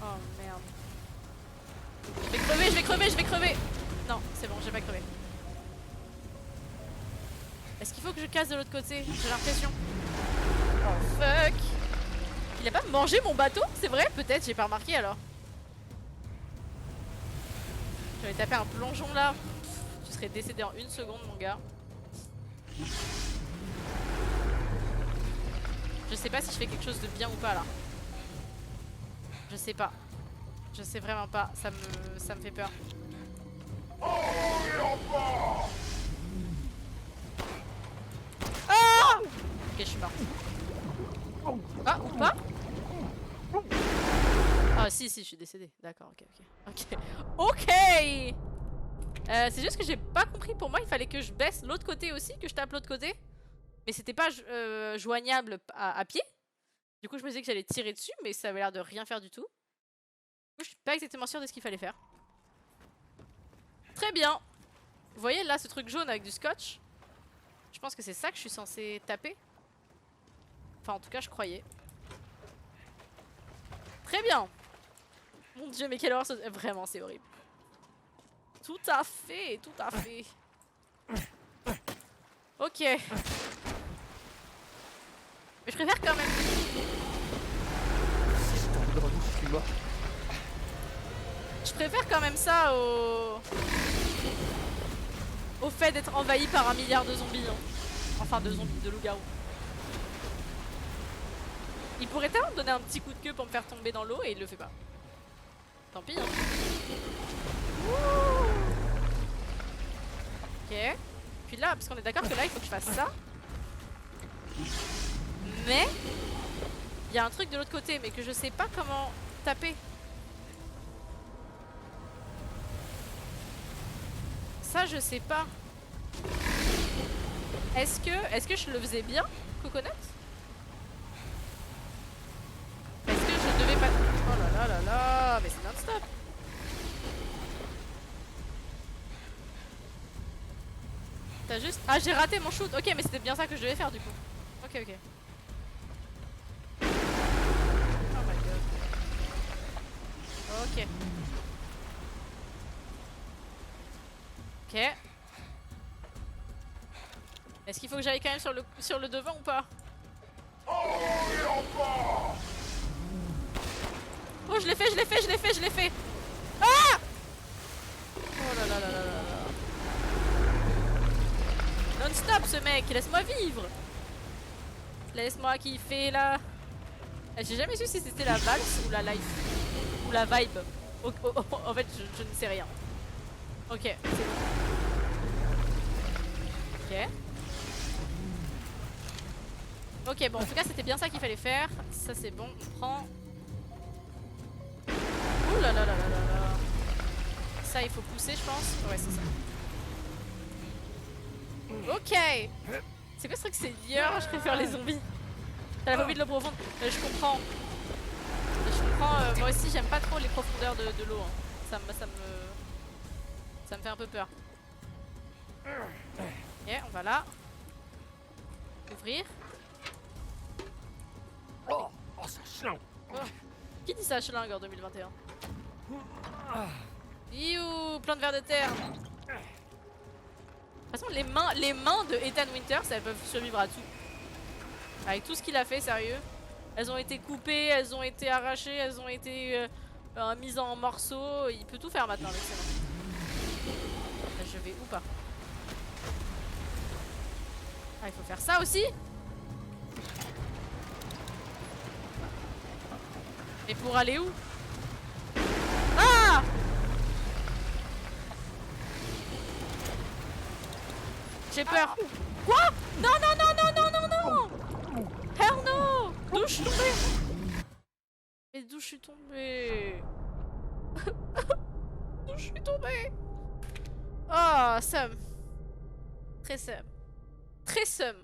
Oh merde. Je vais crever, je vais crever, je vais crever. Non, c'est bon, j'ai pas crevé. Est-ce qu'il faut que je casse de l'autre côté? J'ai l'impression. Oh fuck. Il a pas mangé mon bateau? C'est vrai? Peut-être, j'ai pas remarqué alors. J'avais tapé un plongeon là. Tu serais décédé en 1 seconde mon gars. Je sais pas si je fais quelque chose de bien ou pas là. Je sais pas. Je sais vraiment pas. Ça me fait peur. Ah! Ok, je suis morte. Ah, ou pas? Ah si, si, je suis décédée. D'accord, ok, ok. Ok. Ok. C'est juste que j'ai pas compris. Pour moi, il fallait que je baisse l'autre côté aussi, que je tape l'autre côté. Mais c'était pas joignable à pied. Du coup, je me disais que j'allais tirer dessus, mais ça avait l'air de rien faire du tout. Du coup, je suis pas exactement sûre de ce qu'il fallait faire. Très bien. Vous voyez là ce truc jaune avec du scotch? Je pense que c'est ça que je suis censée taper. Enfin, en tout cas, je croyais. Très bien. Mon dieu, mais quelle horreur ce... Vraiment, c'est horrible. Tout à fait, tout à fait. Ok. Mais je préfère quand même... Je suis mort. Je préfère quand même ça au fait d'être envahi par 1 milliard de zombies. Hein. Enfin, de zombies, de loups-garous. Il pourrait tellement me donner un petit coup de queue pour me faire tomber dans l'eau et il le fait pas. Tant pis. Hein. Ok. Puis là, parce qu'on est d'accord que là, il faut que je fasse ça. Mais il y a un truc de l'autre côté, mais que je sais pas comment taper. Ça, je sais pas. Est-ce que je le faisais bien, Coconut? Est-ce que je devais pas... Oh là là là là, mais c'est non-stop. T'as juste... Ah, j'ai raté mon shoot. Ok, mais c'était bien ça que je devais faire du coup. Ok, ok. Oh my god. Ok. Ok. Est-ce qu'il faut que j'aille quand même sur le devant ou pas? Oh, je l'ai fait, je l'ai fait, je l'ai fait, je l'ai fait. Ah! Oh là là là là là là. Non-stop ce mec, laisse-moi vivre. Laisse-moi kiffer là. J'ai jamais su si c'était la valse ou la life. Ou la vibe. En fait, je ne sais rien. Ok, c'est bon. Ok. Ok, bon, en tout cas, c'était bien ça qu'il fallait faire. Ça, c'est bon, on prend. Ouh là là là là là là. Ça, il faut pousser, je pense. Ouais, c'est ça. Ok. C'est quoi ce truc? C'est dur, je préfère les zombies. T'as la phobie de l'eau profonde. Je comprends. Je comprends. Moi aussi, j'aime pas trop les profondeurs de l'eau. Hein. Ça me fait un peu peur. Ok, on va là. Ouvrir. Oh, ça chlange. Oh. Qui dit ça, schlingue en 2021? Iou, plein de vers de terre. De toute façon, les mains de Ethan Winters, elles peuvent survivre à tout. Avec tout ce qu'il a fait, sérieux. Elles ont été coupées, elles ont été arrachées, elles ont été mises en morceaux. Il peut tout faire maintenant avec ses mains. Je vais où pas? Ah, il faut faire ça aussi? Et pour aller où? Ah! J'ai peur. Quoi? Non, non, non, non, non, non, non! Hell no! D'où je suis tombée? Et d'où je suis tombée? D'où je suis tombée? Oh, Sam. Très Sam. Très Sam.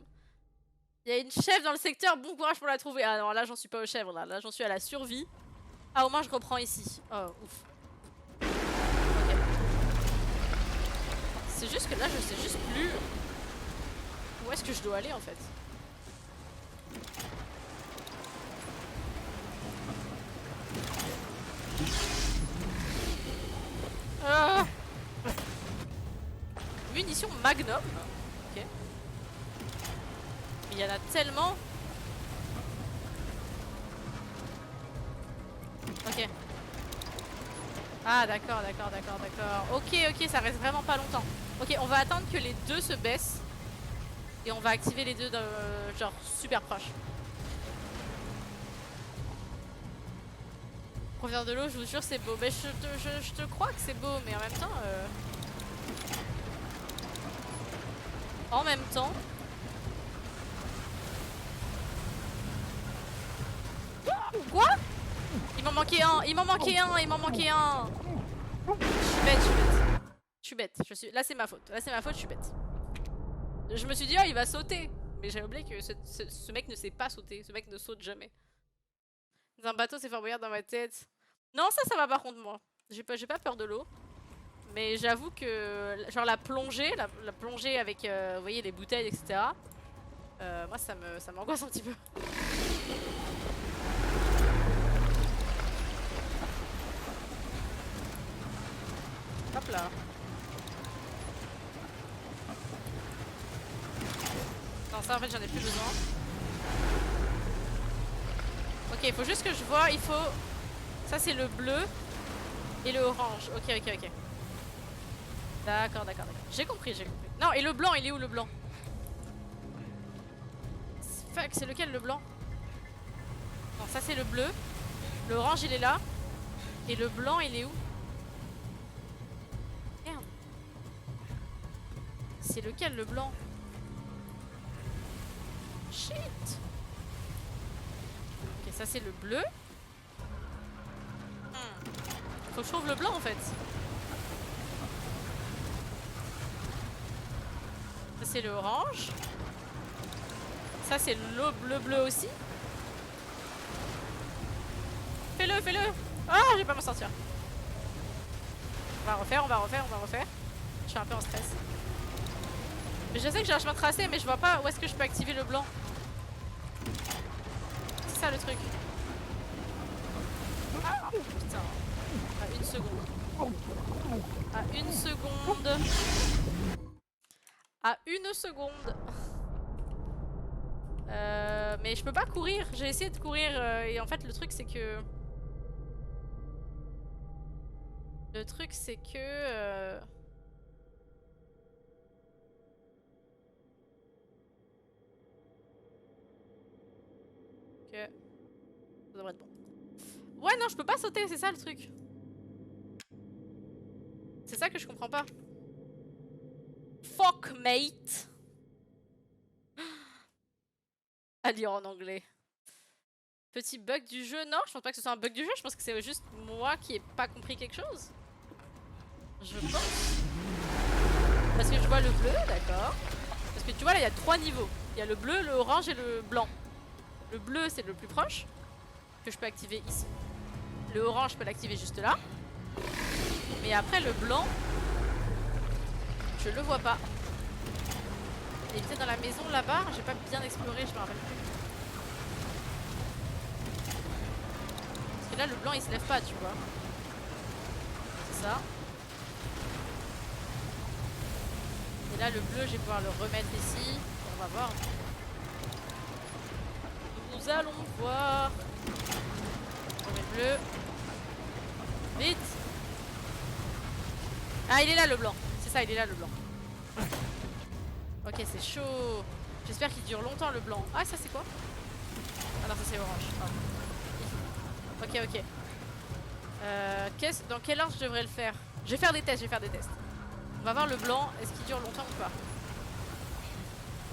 Il y a une chèvre dans le secteur, bon courage pour la trouver. Ah non, là j'en suis pas aux chèvres, là j'en suis à la survie. Ah, au moins je reprends ici. Oh, ouf. Ok. C'est juste que là je sais juste plus où est-ce que je dois aller en fait. Ah. Munitions Magnum. Ok. Mais il y en a tellement. Ok. Ah d'accord, d'accord, d'accord, d'accord. Ok, ok, ça reste vraiment pas longtemps. Ok, on va attendre que les deux se baissent. Et on va activer les deux genre super proches. Profondeur de l'eau, je vous jure c'est beau. Mais je te crois que c'est beau, mais en même temps... En même temps... Quoi? Il m'en manquait un, il m'en manquait un, il m'en manquait un. Je suis bête, je suis bête. Je suis bête, là c'est ma faute, je suis bête. Je me suis dit, oh il va sauter. Mais j'ai oublié que ce mec ne sait pas sauter, ce mec ne saute jamais. Un bateau s'est Fort Boyard dans ma tête. Non, ça va par contre moi. J'ai pas peur de l'eau. Mais j'avoue que genre la plongée avec vous voyez les bouteilles etc. Moi ça m'angoisse un petit peu. Hop là. Non ça en fait j'en ai plus besoin. Ok il faut juste que je vois, il faut... Ça c'est le bleu et le orange. Ok. D'accord. J'ai compris. Non et le blanc il est où le blanc? Fuck c'est lequel le blanc? Non ça c'est le bleu. L'orange il est là. Et le blanc il est où? Merde. C'est lequel le blanc? Shit. Ok ça c'est le bleu. Faut que je trouve le blanc en fait. Ça c'est le orange. Ça c'est le bleu aussi. Fais-le. Ah je vais pas m'en sortir. On va refaire. Je suis un peu en stress. Mais je sais que j'ai un chemin tracé mais je vois pas où est-ce que je peux activer le blanc. C'est ça le truc. Ah, putain. À une seconde. Mais je peux pas courir. J'ai essayé de courir et en fait le truc c'est que... Ok. Ça devrait être bon. Ouais non je peux pas sauter, c'est ça le truc. C'est ça que je comprends pas. Fuck mate. À lire en anglais. Petit bug du jeu. Non je pense pas que ce soit un bug du jeu. Je pense que c'est juste moi qui ai pas compris quelque chose. Je pense. Parce que je vois le bleu, d'accord. Parce que tu vois là il y a 3 niveaux. Il y a le bleu, le orange et le blanc. Le bleu c'est le plus proche. Que je peux activer ici. Le orange je peux l'activer juste là. Mais après le blanc, je le vois pas. Il est peut-être dans la maison là-bas. J'ai pas bien exploré, je me rappelle plus. Parce que là le blanc il se lève pas, tu vois. C'est ça. Et là le bleu je vais pouvoir le remettre ici. On va voir. Nous allons voir. On met le bleu. Vite. Ah il est là le blanc. C'est ça il est là le blanc. Ok c'est chaud. J'espère qu'il dure longtemps le blanc. Ah ça c'est quoi? Ah non ça c'est orange. Oh. Ok. Dans quel ordre je devrais le faire? Je vais faire des tests. On va voir le blanc. Est-ce qu'il dure longtemps ou pas?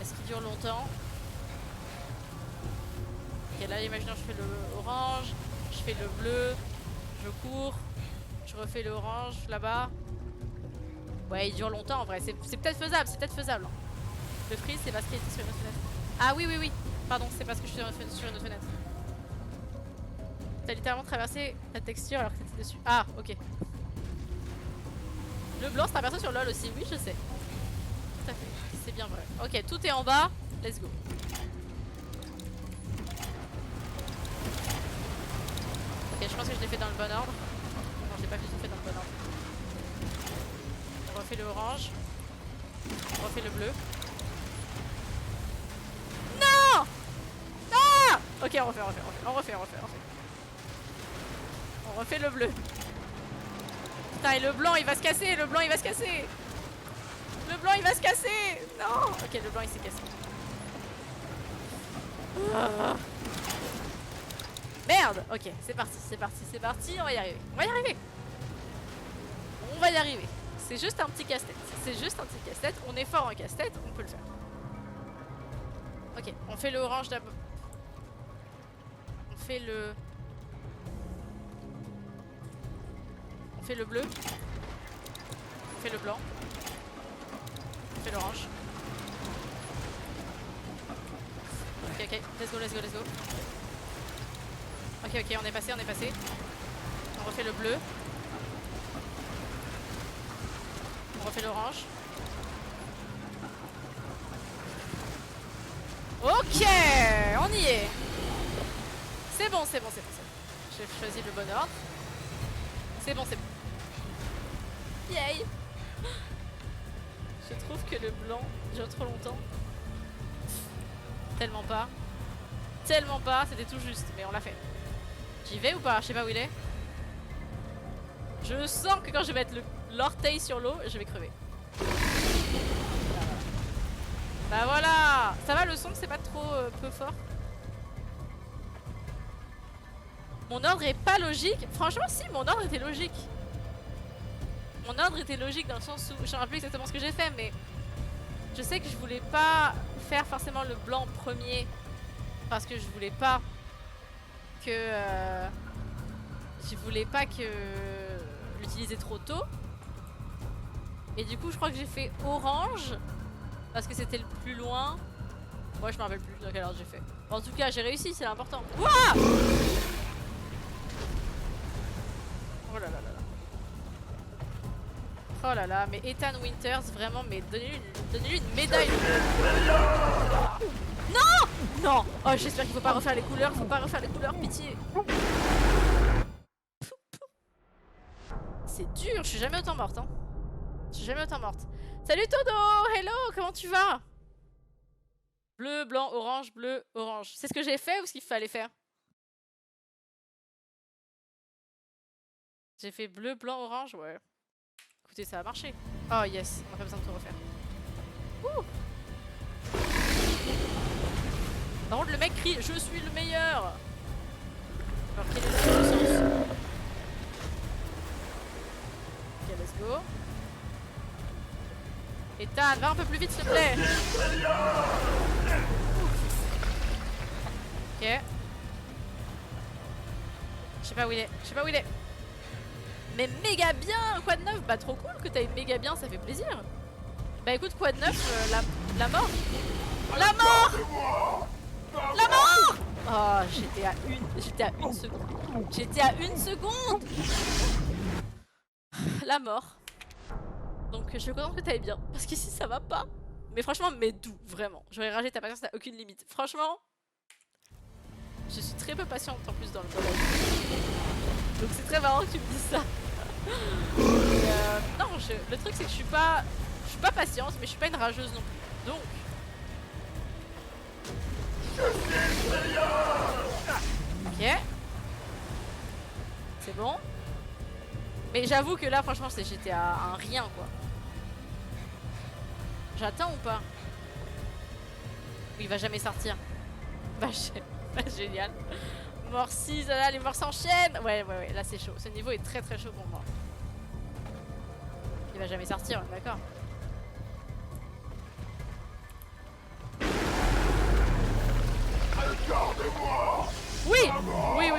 Est-ce qu'il dure longtemps? Ok là imaginons je fais le orange. Je fais le bleu. Je cours. Je refais le orange là-bas. Ouais il dure longtemps en vrai. C'est peut-être faisable. Le freeze c'est parce qu'il était sur une autre fenêtre. Ah oui. Pardon c'est parce que je suis sur une autre fenêtre. T'as littéralement traversé la texture alors que t'étais dessus. Ah ok. Le blanc c'est un perso sur LoL aussi. Oui je sais. Tout à fait. C'est bien vrai. Ok tout est en bas. Let's go. Ok je pense que je l'ai fait dans le bon ordre. Non j'ai pas fait dans le bon ordre. On refait le orange. On refait le bleu. Non! Ah! Ok on refait. On refait le bleu. Putain et le blanc il va se casser. Non! Ok le blanc il s'est cassé. Ah. Merde! Ok c'est parti. On va y arriver. C'est juste un petit casse-tête. On est fort en casse-tête, on peut le faire. Ok, on fait le orange d'abord. On fait le bleu. On fait le blanc. On fait l'orange. Ok, let's go. Ok, ok, on est passé, on est passé. On refait le bleu. On refait l'orange. Ok, on y est. C'est bon, c'est bon, c'est bon, c'est bon. J'ai choisi le bon ordre. C'est bon, c'est bon. Yay. Je trouve que le blanc dure trop longtemps. Tellement pas. Tellement pas, c'était tout juste, mais on l'a fait. J'y vais ou pas? Je sais pas où il est. Je sens que quand je vais mettre l'orteil sur l'eau, je vais crever. Bah voilà. Ça va, le son, c'est pas trop peu fort. Mon ordre est pas logique. Franchement, si, mon ordre était logique. Mon ordre était logique dans le sens où je me rappelle plus exactement ce que j'ai fait, mais je sais que je voulais pas faire forcément le blanc premier parce que je voulais pas que l'utiliser trop tôt. Et du coup, je crois que j'ai fait orange parce que c'était le plus loin. Moi, je me rappelle plus dans quel ordre j'ai fait. En tout cas, j'ai réussi, c'est l'important. Wouah! Oh là là là là. Oh là là, mais Ethan Winters, vraiment, mais donnez-lui une médaille. Non! Non! Oh, j'espère qu'il faut pas refaire les couleurs, faut pas refaire les couleurs, pitié. C'est dur, je suis jamais autant morte, hein. Je suis jamais autant morte. Salut Todo! Hello, comment tu vas? Bleu, blanc, orange, bleu, orange. C'est ce que j'ai fait ou ce qu'il fallait faire? J'ai fait bleu, blanc, orange, ouais. Écoutez, ça a marché. Oh yes, on n'a pas besoin de tout refaire. Ouh. Par contre, le mec crie « Je suis le meilleur !» Alors quel est le sens? Ok, let's go. Ethan, va un peu plus vite s'il te plaît. Ok. Je sais pas où il est, je sais pas où il est. Mais méga bien, quoi de neuf? Bah trop cool que t'ailles méga bien, ça fait plaisir. Bah écoute, quoi de neuf, la mort. La mort. La mort. Oh, j'étais à une seconde. J'étais à une seconde. La mort. Donc je suis contente que t'ailles bien, parce qu'ici ça va pas. Mais franchement, mais d'où, vraiment. J'aurais ragé, ta patience n'a aucune limite. Franchement, je suis très peu patiente en plus dans le collège. Donc c'est très marrant que tu me dises ça. Non, le truc c'est que je suis pas patiente, mais je suis pas une rageuse non plus. Donc. Ok. C'est bon. Mais j'avoue que là, franchement, j'étais à un rien quoi. J'attends ou pas? Oui, il va jamais sortir. Bah, génial. Mort 6, là, les morts s'enchaînent. Ouais, là c'est chaud. Ce niveau est très très chaud pour moi. Il va jamais sortir, d'accord. Oui, oui.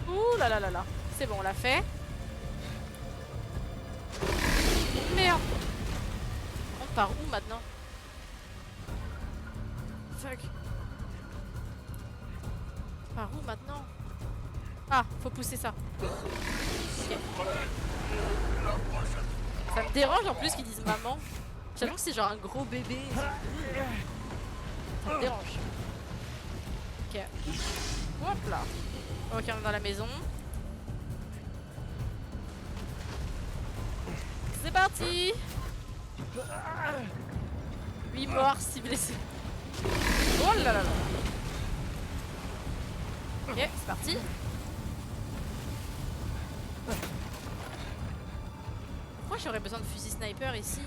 Ouh là là là là. C'est bon, on l'a fait. Merde. On part où maintenant? Fuck. Par où maintenant? Ah, faut pousser ça. Okay. Ça me dérange en plus qu'ils disent maman. J'avoue que c'est genre un gros bébé. Ça me dérange. Ok. Hop là. Ok, on est dans la maison. C'est parti. 8 morts, 6 blessés. Oh là là là. Ok, c'est parti. Pourquoi j'aurais besoin de fusil sniper ici?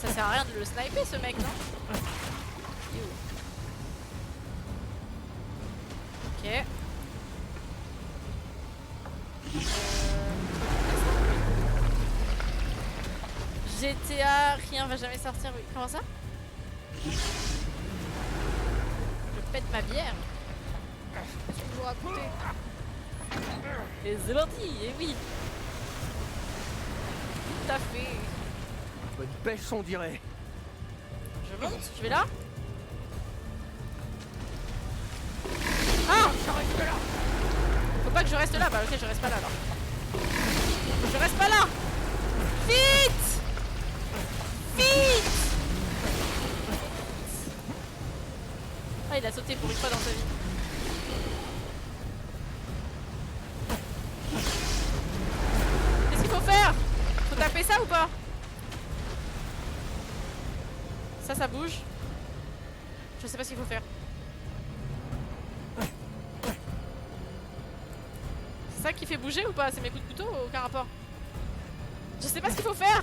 Ça sert à rien de le sniper ce mec, non? Ok. GTA, rien va jamais sortir. Oui. Comment ça? Je pète ma bière. Qu'est-ce que vous racontez? Et c'est parti, et oui. Tout à fait. Bonne pêche, on dirait. Je monte, je vais là. Je reste là. Faut pas que je reste là. Bah ok, je reste pas là alors. Je reste pas là. Vite. Vite. Ah, il a sauté pour une fois dans sa vie. Qu'est-ce qu'il faut faire? Faut taper ça ou pas? Ça bouge. Je sais pas ce qu'il faut faire. C'est ça qui fait bouger ou pas? C'est mes coups de couteau? Aucun rapport. Je sais pas ce qu'il faut faire.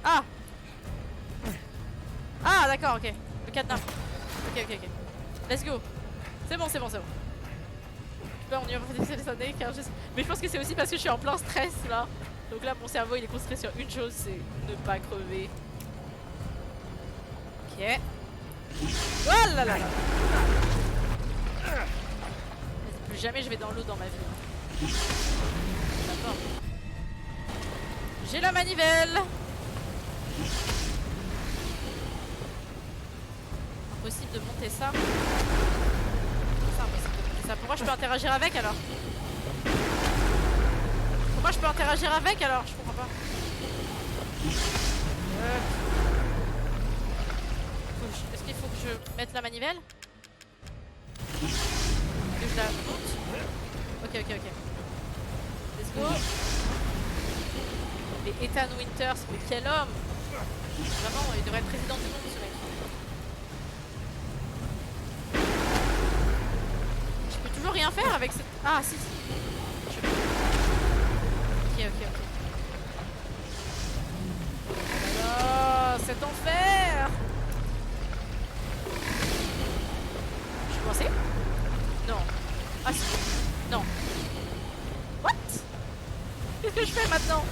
Ah. Ah d'accord, ok. Le cadenas. Ok. Let's go. C'est bon. Là, on y va des années car mais je pense que c'est aussi parce que je suis en plein stress là. Donc là mon cerveau il est concentré sur une chose, c'est ne pas crever. Ok. Oh là là. Plus jamais je vais dans l'eau dans ma vie. D'accord. J'ai la manivelle. Impossible de monter ça. C'est impossible de monter ça. Pourquoi je peux interagir avec alors? Pourquoi je peux interagir avec alors? Je comprends pas. Est-ce qu'il faut que je mette la manivelle? Que je la monte? Ok. Let's go. Mais Ethan Winters, mais quel homme! Vraiment, il devrait être président du monde ce mec. Je peux toujours rien faire avec cette... Ah si. Je peux. Ok. Oh, cet enfer! Je suis coincée? Non. Ah si. Non. What? Qu'est-ce que je fais maintenant?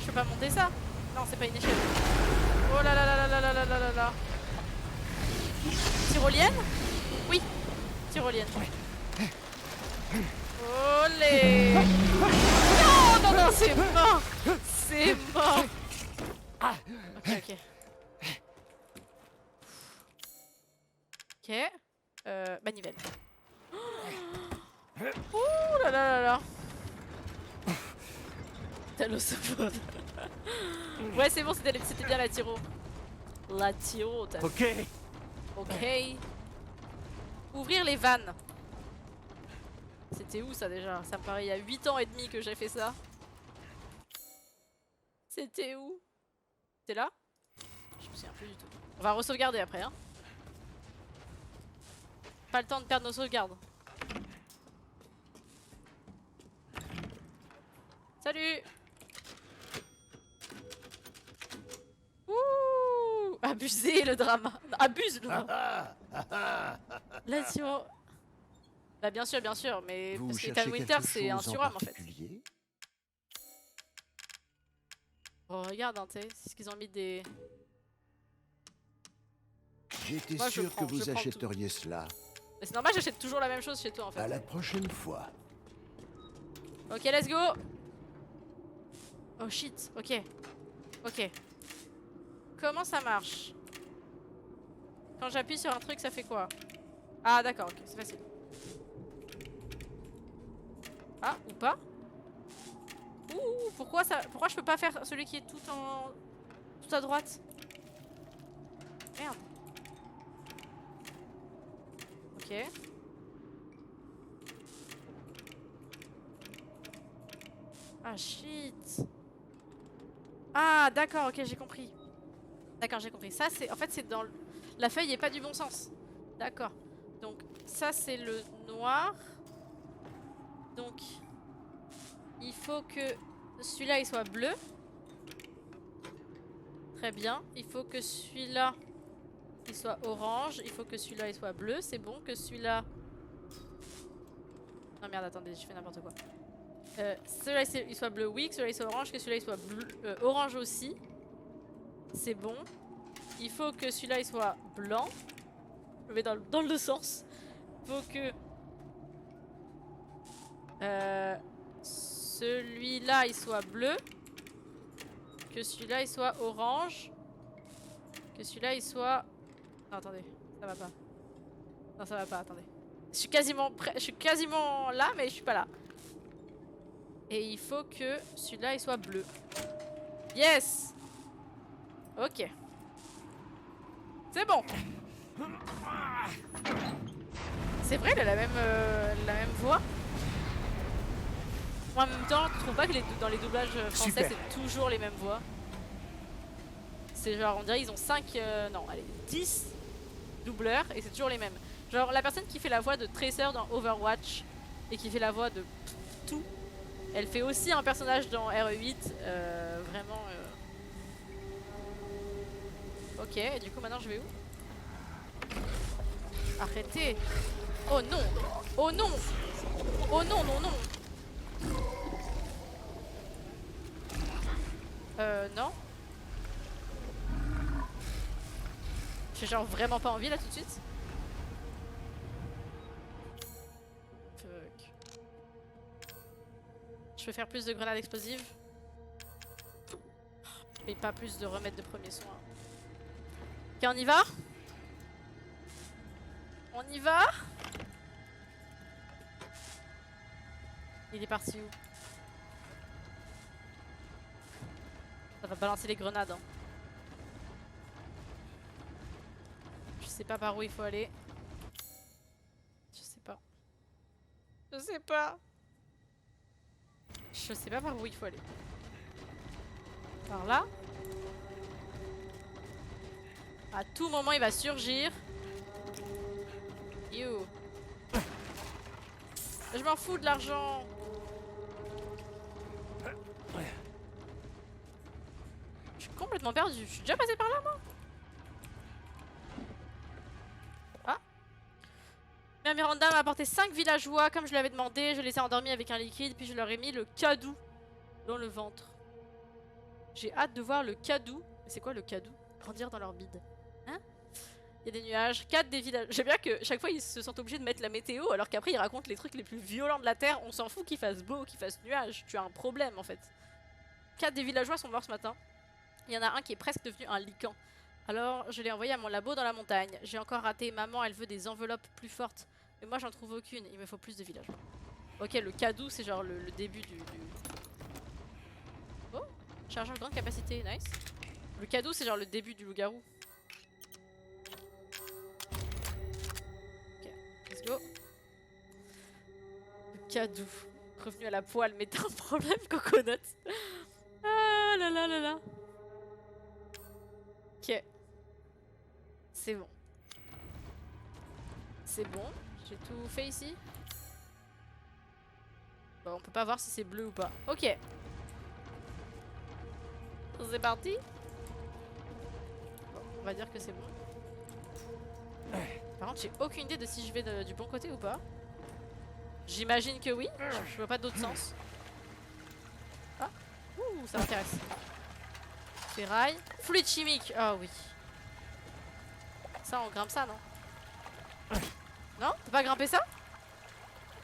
Je peux pas monter ça? Non, c'est pas une échelle. Oh là là. Tyrolienne? Oui. Tyrolienne. Olé! Non, c'est mort! C'est mort! Ok. Ok. Manivelle. Ouh là là. Talosophone. Ouais, c'est bon, c'était bien la tyro. La tyro, t'as Ok. Ok. Ouvrir les vannes. C'était où ça déjà? Ça me paraît il y a 8 ans et demi que j'ai fait ça. C'était où? C'était là? Je me souviens plus du tout. On va re-sauvegarder après, hein. Pas le temps de perdre nos sauvegardes. Salut! Ouh! Abusé le drama. Abuse le drama. La tyro. Bah bien sûr, mais Vous parce que cherchez Ethan Winter quelque c'est un chose en surhomme en fait. particulier? Oh regarde, hein, c'est ce qu'ils ont mis des... J'étais Moi, je sûr prends, que je vous prends achèteriez cela. Mais c'est normal, j'achète toujours la même chose chez toi en fait. À la prochaine fois. Ok, let's go. Oh shit, ok. Comment ça marche? Quand j'appuie sur un truc, ça fait quoi? Ah d'accord, ok, c'est facile. Ah, ou pas? Ouh, pourquoi je peux pas faire celui qui est tout à droite? Merde. Ok. Ah shit. Ah d'accord, ok, j'ai compris. Ça c'est, en fait c'est dans la feuille est pas du bon sens. D'accord. Donc ça c'est le noir. Donc il faut que celui-là il soit bleu. Très bien. Il faut que celui-là il soit orange. Il faut que celui-là il soit bleu. C'est bon que celui-là... Non merde, attendez, je fais n'importe quoi. Celui-là il soit bleu, oui. Que celui-là il soit orange. Que celui-là il soit bleu, orange aussi. C'est bon. Il faut que celui-là il soit blanc. Je vais dans le deux sens. Il faut que... celui-là il soit bleu. Que celui-là il soit orange. Que celui-là il soit... Non, attendez, ça va pas. Non, ça va pas, attendez. Je suis quasiment là, mais je suis pas là. Et il faut que celui-là il soit bleu. Yes! Ok. C'est bon. C'est vrai, il a la même voix. Moi, en même temps, je trouve pas que dans les doublages français, c'est toujours les mêmes voix. C'est genre, on dirait ils ont 5, non, allez, 10 doubleurs et c'est toujours les mêmes. Genre, la personne qui fait la voix de Tracer dans Overwatch et qui fait la voix de tout, elle fait aussi un personnage dans RE8, vraiment... Ok, et du coup maintenant je vais où? Arrêtez! Oh non! Oh non! Oh non, non, non! Non. J'ai genre vraiment pas envie là tout de suite. Fuck. Je peux faire plus de grenades explosives. Mais pas plus de remèdes de premiers soins. Ok, on y va? On y va? Il est parti où? Ça va balancer les grenades. Hein. Je sais pas par où il faut aller. Je sais pas. Je sais pas. Je sais pas par où il faut aller. Par là. À tout moment il va surgir. You. Je m'en fous de l'argent. Je suis complètement perdu. Je suis déjà passé par là moi. Ah. Mais Miranda m'a apporté 5 villageois comme je l'avais demandé. Je les ai endormis avec un liquide puis je leur ai mis le cadou dans le ventre. J'ai hâte de voir le cadou. C'est quoi le cadou? Grandir dans leur bide. Hein? Il y a des nuages. 4 des villages. J'aime bien que chaque fois ils se sentent obligés de mettre la météo alors qu'après ils racontent les trucs les plus violents de la Terre. On s'en fout qu'il fasse beau, qu'il fasse nuage. Tu as un problème en fait. 4 des villageois sont morts ce matin. Il y en a un qui est presque devenu un lycan. Alors je l'ai envoyé à mon labo dans la montagne. J'ai encore raté. Maman elle veut des enveloppes plus fortes. Mais moi j'en trouve aucune. Il me faut plus de villageois. Ok, le cadou c'est genre le début du... Oh, chargeur grande capacité, nice. Le cadou c'est genre le début du loup-garou. Ok, let's go. Le cadou. Revenu à la poêle, mais t'as un problème, Coconut. Ah là là là là. Ok. C'est bon. C'est bon. J'ai tout fait ici. Bon, on peut pas voir si c'est bleu ou pas. Ok. C'est parti. Bon, on va dire que c'est bon. Par contre, j'ai aucune idée de si je vais du bon côté ou pas. J'imagine que oui. Je vois pas d'autre sens. Ah. Ouh, ça m'intéresse. Ferraille. Fluide chimique. Ah oui. Ça, on grimpe ça, non? Non? T'as pas grimpé ça?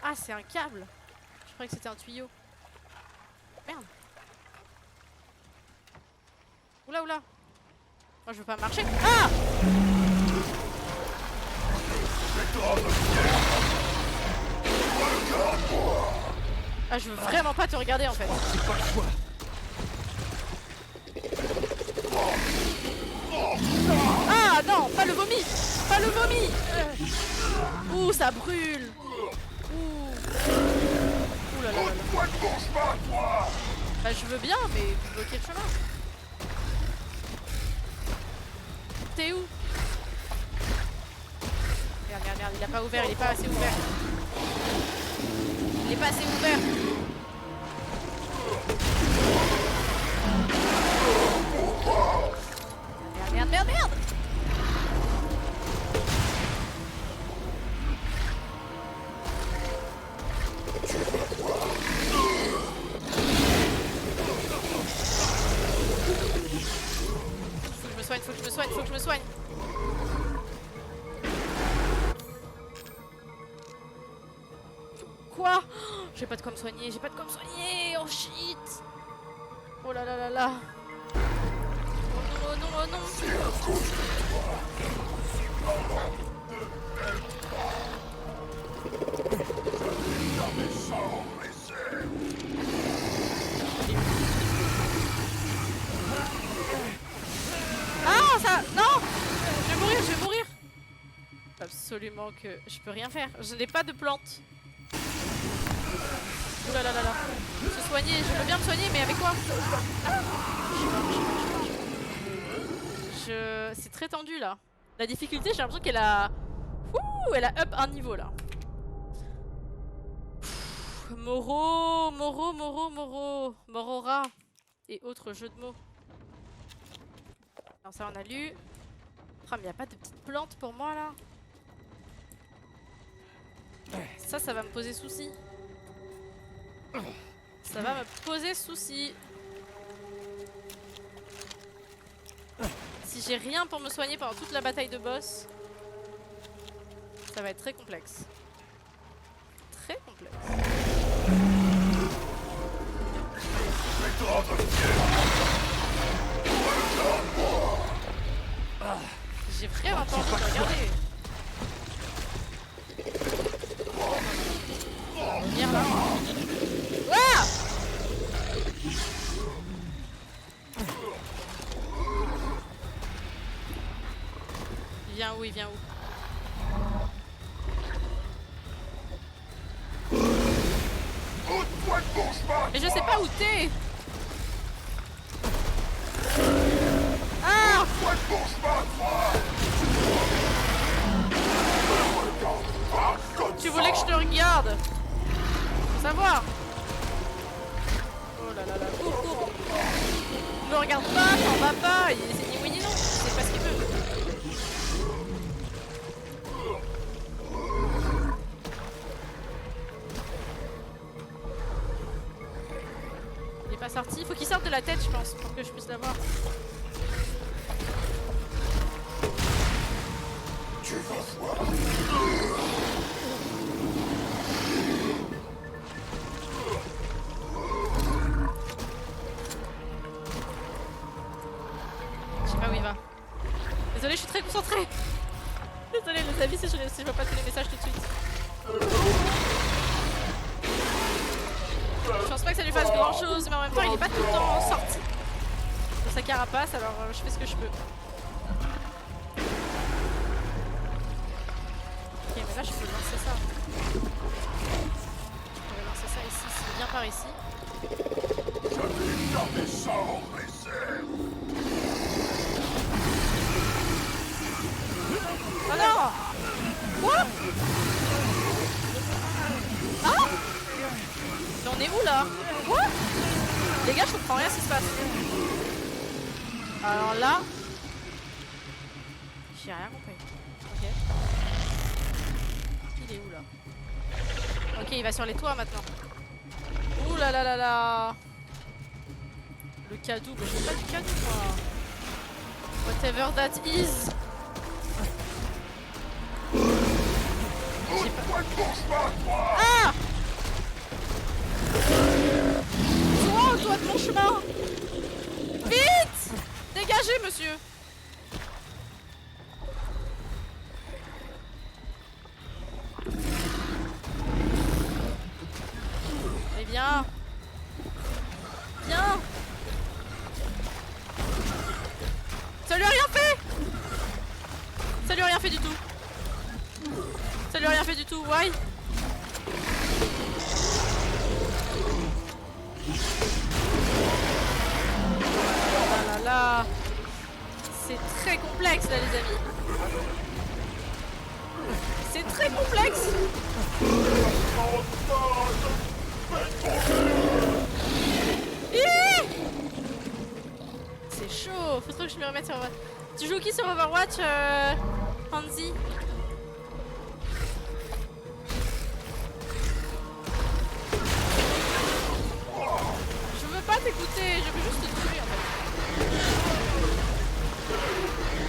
Ah, c'est un câble. Je croyais que c'était un tuyau. Merde. Oula, oula. Moi, je veux pas marcher. Ah! Ah, je veux vraiment pas te regarder en fait. C'est pas le choix. Ah non, pas le vomi. Pas le vomi. Ouh, ça brûle. Ouh. Ouh là là là là. Bah je veux bien, mais vous bloquez le chemin. T'es où? Merde, merde, merde, il a pas ouvert, il est pas assez ouvert. Il est pas assez ouvert. Merde, merde, merde, merde. Faut que je me soigne, faut que je me soigne. Quoi? J'ai pas de quoi me soigner, j'ai pas de quoi me soigner. Oh shit. Oh là là là là. Oh non, oh non, oh non. absolument que je peux rien faire. Je n'ai pas de plantes. Ouh là là là là. Se soigner, je veux bien me soigner, mais avec quoi? C'est très tendu là. La difficulté, j'ai l'impression qu'elle a... Ouh, elle a up un niveau là. Morora. Et autres jeux de mots. Alors ça on a lu. Oh, mais y a pas de petites plantes pour moi là. Ça va me poser souci. Ça va me poser souci. Si j'ai rien pour me soigner pendant toute la bataille de boss, ça va être très complexe. Très complexe. J'ai vraiment pas envie de regarder. Viens là. Ouah! Il vient où? Mais je sais pas où t'es! Ah! Tu voulais que je te regarde? Faut savoir! Oh là là là, cours! Ne regarde pas, t'en vas pas! C'est ni oui ni non, c'est pas ce qu'il veut. Il est pas sorti, il faut qu'il sorte de la tête je pense pour que je puisse l'avoir. Tu vas voir. Je sais pas où il va. Désolée, je suis très concentrée. Désolée les amis si je vois pas tous les messages tout de suite. Je pense pas que ça lui fasse grand chose, mais en même temps il est pas tout le temps sorti de sa carapace, alors je fais ce que je peux. Ok, mais là je peux lancer ça. Je pourrais lancer ça ici, s'il vient par ici. Oh non! Quoi? Ah? Mais on est où là? Quoi? Les gars, je comprends rien ce qui se passe. Alors là... J'ai rien compris. Ok. Il est où là? Ok, il va sur les toits maintenant. Ouh là là là là. Le cadeau, mais je veux pas du cadeau moi. Whatever that is. Ah! Toi de mon chemin! Vite! Dégagez, monsieur! Eh bien! Viens! Ça lui a rien fait! Ça lui a rien fait du tout! Ça lui a rien fait du tout, why? Là, c'est très complexe là les amis. C'est très complexe. C'est chaud, faut trop que je me remette sur Overwatch. Tu joues qui sur Overwatch, Hansi? Je veux pas t'écouter, je veux juste te tuer en fait.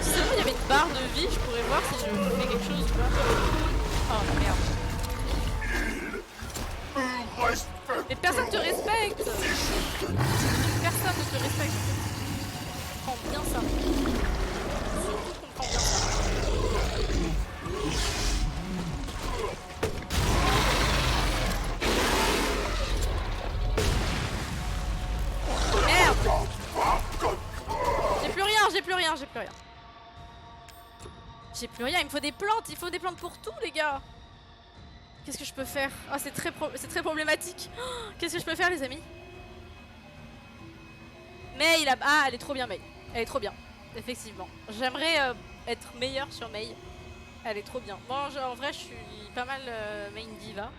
Si seulement il y avait une barre de vie, je pourrais voir si je fais quelque chose ou pas. Oh la merde. Mais personne te respecte. Personne ne te respecte. Comprends bien ça. Surtout comprends bien ça. Merde. J'ai plus rien. J'ai plus rien, il me faut des plantes, il faut des plantes pour tout les gars. Qu'est-ce que je peux faire? Oh c'est très problématique. Oh, qu'est-ce que je peux faire les amis? May il a... Ah elle est trop bien May. Elle est trop bien. Effectivement. J'aimerais être meilleure sur May. Elle est trop bien. Bon en vrai je suis pas mal main diva.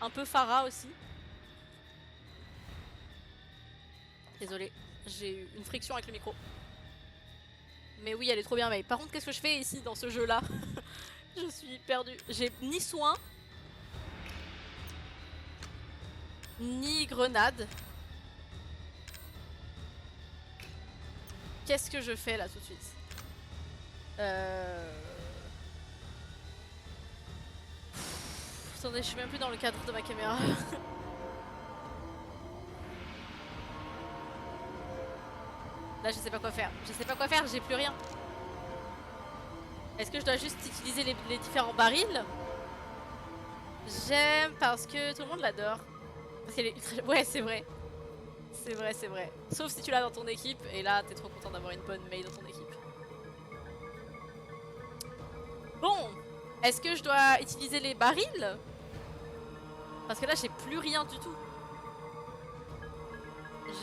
Un peu Pharah aussi. Désolée, j'ai eu une friction avec le micro. Mais oui, elle est trop bien, May. Par contre, qu'est-ce que je fais ici dans ce jeu-là? Je suis perdue. J'ai ni soin, ni grenade. Qu'est-ce que je fais là tout de suite? Attendez, je suis même plus dans le cadre de ma caméra. Là, je sais pas quoi faire. Je sais pas quoi faire, j'ai plus rien. Est-ce que je dois juste utiliser les différents barils? J'aime parce que tout le monde l'adore. Parce qu'elle est ultra... Ouais, c'est vrai. C'est vrai, c'est vrai. Sauf si tu l'as dans ton équipe, et là, t'es trop content d'avoir une bonne May dans ton équipe. Bon, est-ce que je dois utiliser les barils? Parce que là, j'ai plus rien du tout.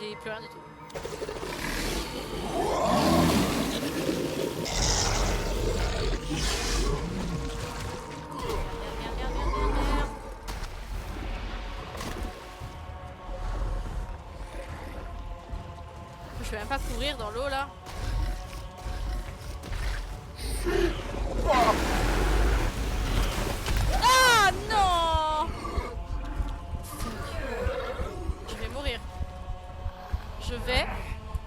J'ai plus rien du tout. Merde. Je vais même pas courir dans l'eau là. Ah non! Je vais mourir. Je vais,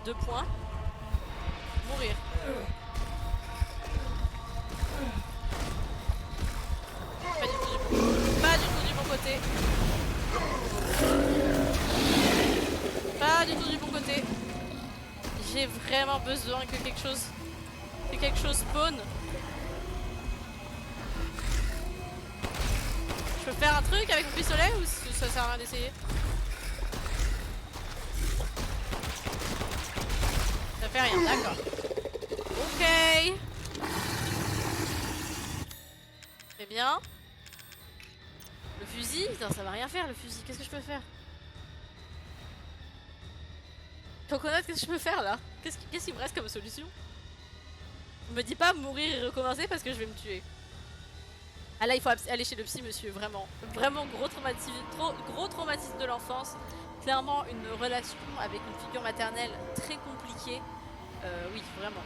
2 points, mourir. Pas du tout du bon côté. Pas du tout du bon côté. J'ai vraiment besoin que quelque chose spawn. Je peux faire un truc avec mon pistolet ou ça sert à rien d'essayer? Ça fait rien, d'accord. Ok. Très bien. Le fusil? Putain, ça va rien faire le fusil. Qu'est-ce que je peux faire? Coconut, qu'est-ce que je peux faire là? Qu'est-ce qu'il me reste comme solution? Me dis pas mourir et recommencer parce que je vais me tuer. Ah là il faut aller chez le psy monsieur, vraiment. Vraiment gros traumatisme de l'enfance. Clairement une relation avec une figure maternelle très compliquée. Oui vraiment.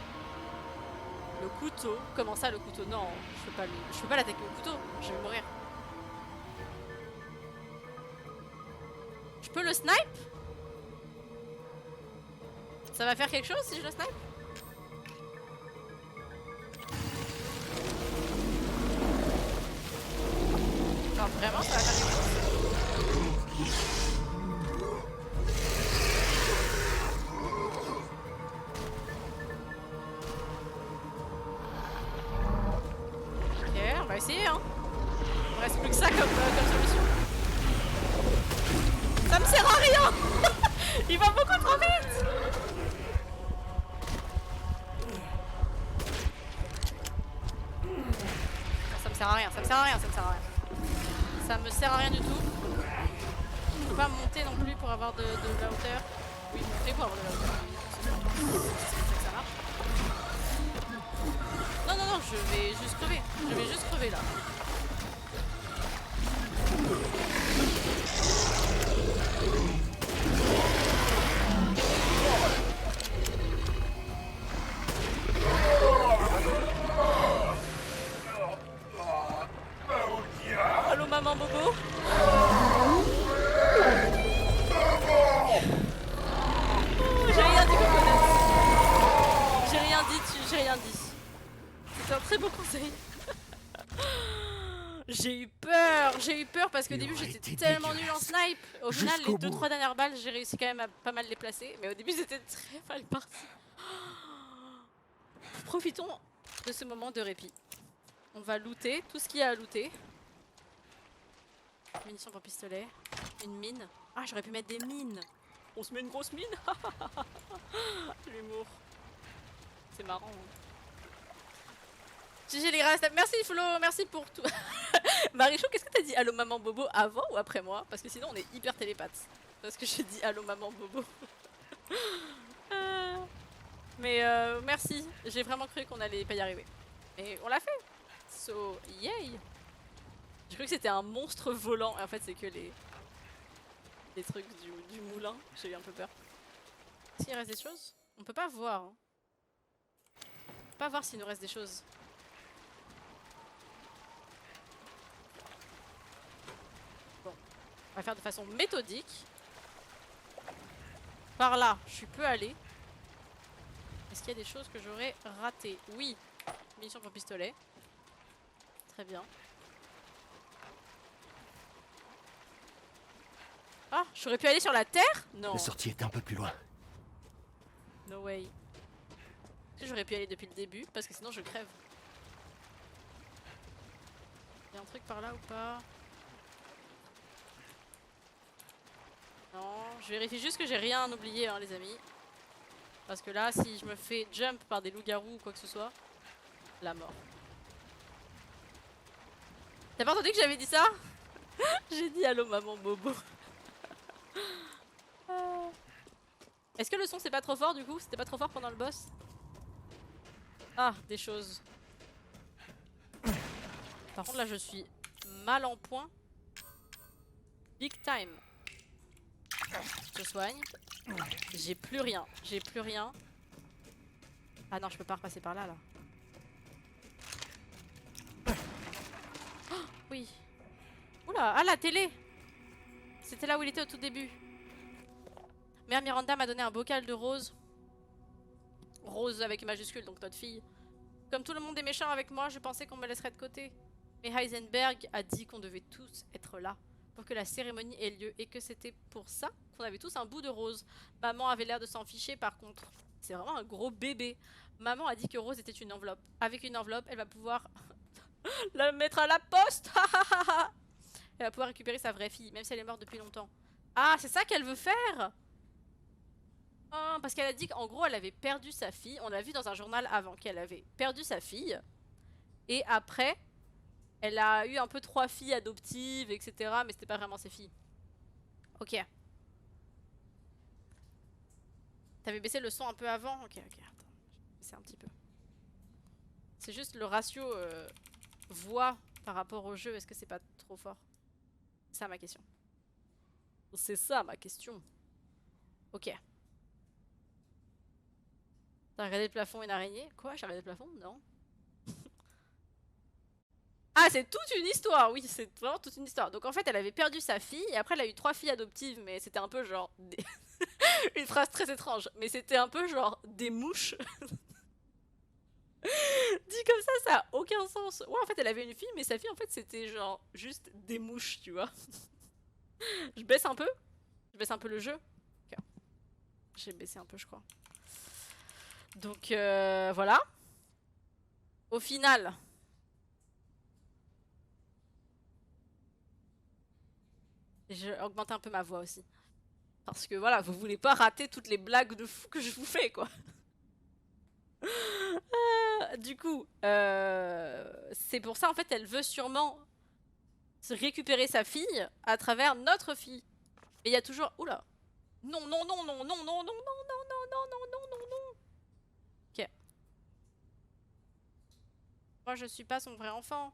Le couteau, comment ça le couteau? Non, je peux pas l'attaquer au couteau, je vais mourir. Je peux le snipe? Ça va faire quelque chose si je le snipe? Genre vraiment ça va faire quelque chose? Ok, on va essayer hein. Il me reste plus que ça comme solution. Ça me sert à rien. Il va beaucoup trop vite. Ça me sert à rien, ça me sert à rien. Ça me sert à rien du tout. Je peux pas monter non plus pour avoir de la hauteur. Oui, monter pour avoir de la hauteur. C'est comme ça que ça marche. Non, je vais juste crever. Je vais juste crever là. Allô maman Bobo? J'ai rien dit Coconut. J'ai rien dit. C'est un très beau conseil. J'ai eu peur parce qu'au début j'étais tellement nulle en snipe. Au final les 2-3 dernières balles j'ai réussi quand même à pas mal les placer. Mais au début c'était très mal parti. Profitons de ce moment de répit. On va looter tout ce qu'il y a à looter. Munitions pour pistolet. Une mine. Ah j'aurais pu mettre des mines. On se met une grosse mine. L'humour. C'est marrant. Hein. GG les restes. Merci Flo, merci pour tout. Marichou, qu'est-ce que t'as dit allô maman Bobo avant ou après moi? Parce que sinon on est hyper télépathes. Parce que j'ai dit allô maman Bobo. Mais merci, j'ai vraiment cru qu'on allait pas y arriver. Et on l'a fait. So, yay. J'ai cru que c'était un monstre volant. Et en fait c'est que les trucs du moulin. J'ai eu un peu peur. Est-ce qu'il reste des choses? On peut pas voir. Hein. On peut pas voir s'il nous reste des choses. Bon, on va faire de façon méthodique. Par là, je peux aller. Est-ce qu'il y a des choses que j'aurais ratées? Oui. Munitions pour pistolet. Très bien. Ah, j'aurais pu aller sur la terre? Non. La sortie est un peu plus loin. No way. Est-ce que j'aurais pu y aller depuis le début? Parce que sinon je crève. Il y a un truc par là ou pas? Non, je vérifie juste que j'ai rien oublié hein, les amis. Parce que là, si je me fais jump par des loups-garous ou quoi que ce soit, la mort. T'as pas entendu que j'avais dit ça? J'ai dit allô maman Bobo. Est-ce que le son c'est pas trop fort du coup? C'était pas trop fort pendant le boss? Ah, des choses. Par contre là je suis mal en point. Big time. Je soigne. J'ai plus rien. J'ai plus rien. Ah non, je peux pas repasser par là là. Oh, oui. Oula, ah la télé. C'était là où il était au tout début. Mère Miranda m'a donné un bocal de rose. Rose avec une majuscule, donc notre fille. Comme tout le monde est méchant avec moi, je pensais qu'on me laisserait de côté. Mais Heisenberg a dit qu'on devait tous être là pour que la cérémonie ait lieu et que c'était pour ça qu'on avait tous un bout de rose. Maman avait l'air de s'en ficher par contre. C'est vraiment un gros bébé. Maman a dit que Rose était une enveloppe. Avec une enveloppe, elle va pouvoir la mettre à la poste. Elle va pouvoir récupérer sa vraie fille, même si elle est morte depuis longtemps. Ah, c'est ça qu'elle veut faire? Oh, parce qu'elle a dit qu'en gros, elle avait perdu sa fille. On l'a vu dans un journal avant qu'elle avait perdu sa fille. Et après, elle a eu un peu 3 filles adoptives, etc. Mais c'était pas vraiment ses filles. Ok. T'avais baissé le son un peu avant? Ok, ok. Attends. C'est un petit peu. C'est juste le ratio voix par rapport au jeu. Est-ce que c'est pas trop fort? C'est ça ma question. C'est ça ma question. Ok. T'as regardé le plafond une araignée? Quoi? J'ai regardé le plafond? Non. Ah, c'est toute une histoire! Oui, c'est vraiment toute une histoire. Donc en fait, elle avait perdu sa fille et après elle a eu 3 filles adoptives, mais c'était un peu genre... une phrase très étrange, mais c'était un peu genre des mouches. Dit comme ça a aucun sens. Ouais, en fait, elle avait une fille, mais sa fille, en fait, c'était genre juste des mouches, tu vois. Je baisse un peu? Je baisse un peu le jeu? Okay. J'ai baissé un peu, je crois. Donc, voilà. Au final... J'ai augmenté un peu ma voix aussi. Parce que voilà, vous voulez pas rater toutes les blagues de fou que je vous fais, quoi. Du coup, c'est pour ça, en fait, elle veut sûrement récupérer sa fille à travers notre fille. Mais il y a toujours... Oula. Non, non, non, non, non, non, non, non, non, non, non, non, non, non, non. Ok. Moi, je suis pas son vrai enfant.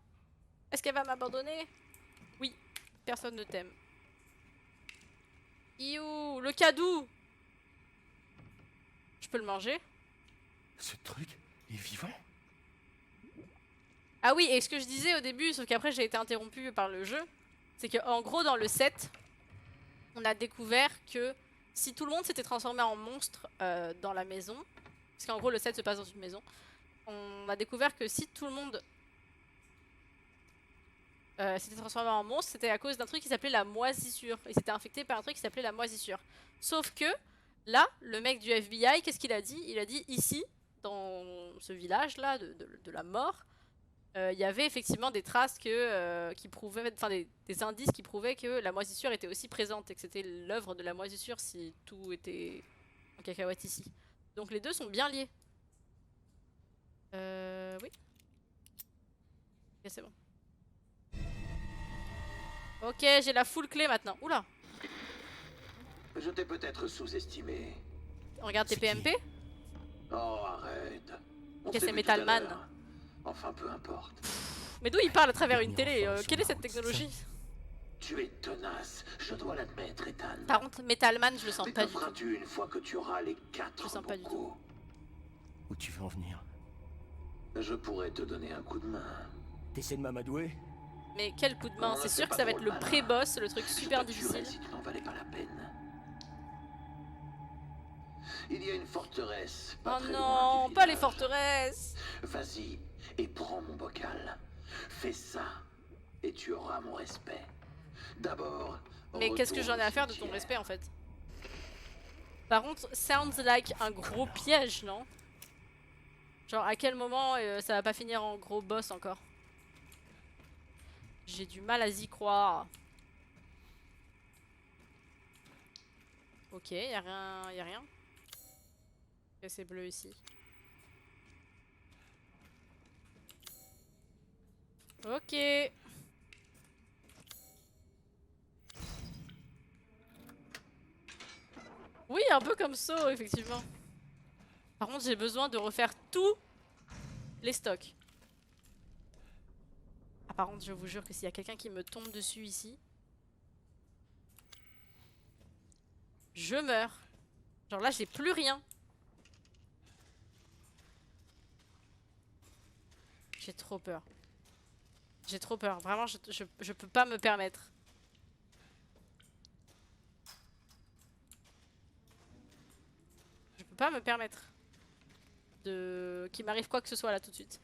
Est-ce qu'elle va m'abandonner? Oui. Personne ne t'aime. Iou, le cadou. Je peux le manger? Ce truc est vivant? Ah oui, et ce que je disais au début, sauf qu'après j'ai été interrompue par le jeu, c'est qu'en gros dans le 7, on a découvert que si tout le monde s'était transformé en monstre dans la maison, parce qu'en gros le 7 se passe dans une maison, on a découvert que si tout le monde s'était transformé en monstre, c'était à cause d'un truc qui s'appelait la moisissure. Il s'était infecté par un truc qui s'appelait la moisissure. Sauf que là, le mec du FBI, qu'est-ce qu'il a dit? Il a dit ici, dans ce village-là de la mort, il y avait effectivement des traces qui prouvaient, enfin des indices qui prouvaient que la moisissure était aussi présente et que c'était l'œuvre de la moisissure si tout était en cacahuète ici. Donc les deux sont bien liés. Oui. c'est bon. Ok, j'ai la full clé maintenant. Oula, Je t'ai peut-être sous-estimé. regarde tes PMP. Oh, arrête. On Ok, s'est c'est vu Metal tout à Man. l'heure. Enfin, peu importe. Mais d'où il parle à travers une télé quelle est cette technologie? Tu es tenace, je dois l'admettre, Ethan. Par contre, Metal Man, je le sens Mais pas du tout. t'offres-tu une fois que tu auras les Je 4 sens pas du bocaux? Où tu veux en venir? Je pourrais te donner un coup de main. T'essaies de m'amadouer? Mais quel coup de main, Oh, c'est c'est sûr que pas ça va être drôle, le malin. pré-boss, le truc super Je t'aturerai difficile. si tu n'en valais pas la peine. Il y a une forteresse. Pas Oh très loin non, du pas les village. forteresses. Vas-y et prends mon bocal. Fais ça et tu auras mon respect. D'abord. Mais qu'est-ce que j'en ai à faire de ton respect en fait? Par contre, sounds like un gros piège, non? Genre à quel moment ça va pas finir en gros boss encore? J'ai du mal à y croire. Ok, y a rien. Ok, c'est bleu ici. Ok. Oui, un peu comme ça, effectivement. Par contre, j'ai besoin de refaire tous les stocks. Ah, par contre, je vous jure que s'il y a quelqu'un qui me tombe dessus ici, je meurs. Genre là, j'ai plus rien. J'ai trop peur. J'ai trop peur. Vraiment, je peux pas me permettre. Je peux pas me permettre de qu'il m'arrive quoi que ce soit là tout de suite.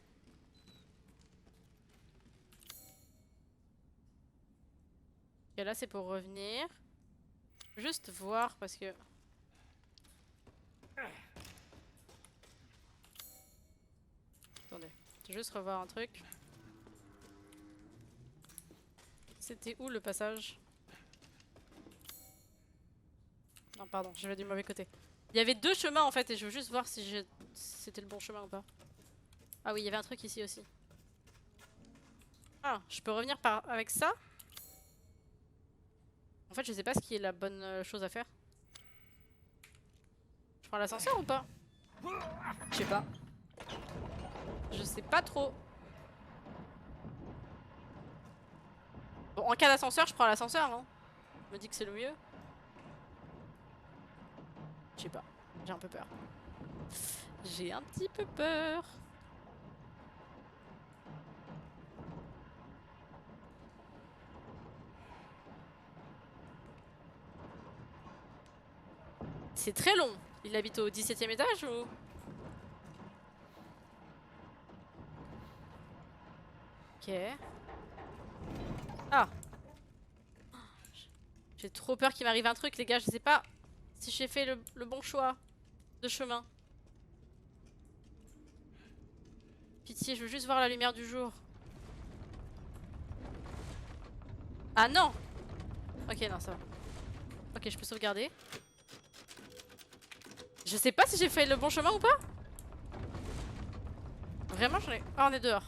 Et là, c'est pour revenir. Juste voir parce que... Attendez, je vais juste revoir un truc. C'était où le passage? Non, pardon, je vais du mauvais côté. Il y avait deux chemins en fait et je veux juste voir si c'était le bon chemin ou pas. Ah oui, il y avait un truc ici aussi. Ah, je peux revenir avec ça? En fait, je sais pas ce qui est la bonne chose à faire. Je prends l'ascenseur ou pas? Je sais pas. Je sais pas trop. Bon, en cas d'ascenseur, je prends l'ascenseur, hein. Je me dis que c'est le mieux. Je sais pas. J'ai un peu peur. J'ai un petit peu peur. C'est très long. Il habite au 17e étage ou... Ok. Ah. J'ai trop peur qu'il m'arrive un truc, les gars. Je sais pas si j'ai fait le bon choix de chemin. Pitié, je veux juste voir la lumière du jour. Ah non! Ok, non, ça va. Ok, je peux sauvegarder. Je sais pas si j'ai fait le bon chemin ou pas. Vraiment, j'en ai... Ah, on est dehors.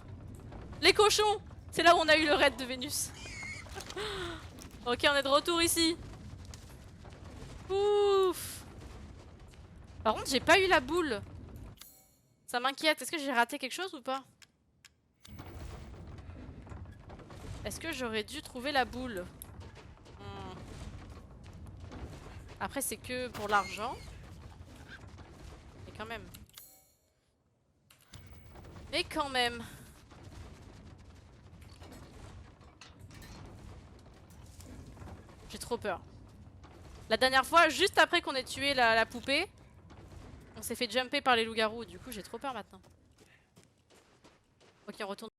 Les cochons! C'est là où on a eu le raid de Vénus. Ok, on est de retour ici. Ouf. Par contre, j'ai pas eu la boule. Ça m'inquiète. Est-ce que j'ai raté quelque chose ou pas? Est-ce que j'aurais dû trouver la boule? Après, c'est que pour l'argent. Mais quand même. Mais quand même. J'ai trop peur. La dernière fois, juste après qu'on ait tué la poupée, on s'est fait jumper par les loups-garous. Du coup, j'ai trop peur maintenant. Ok, on retourne.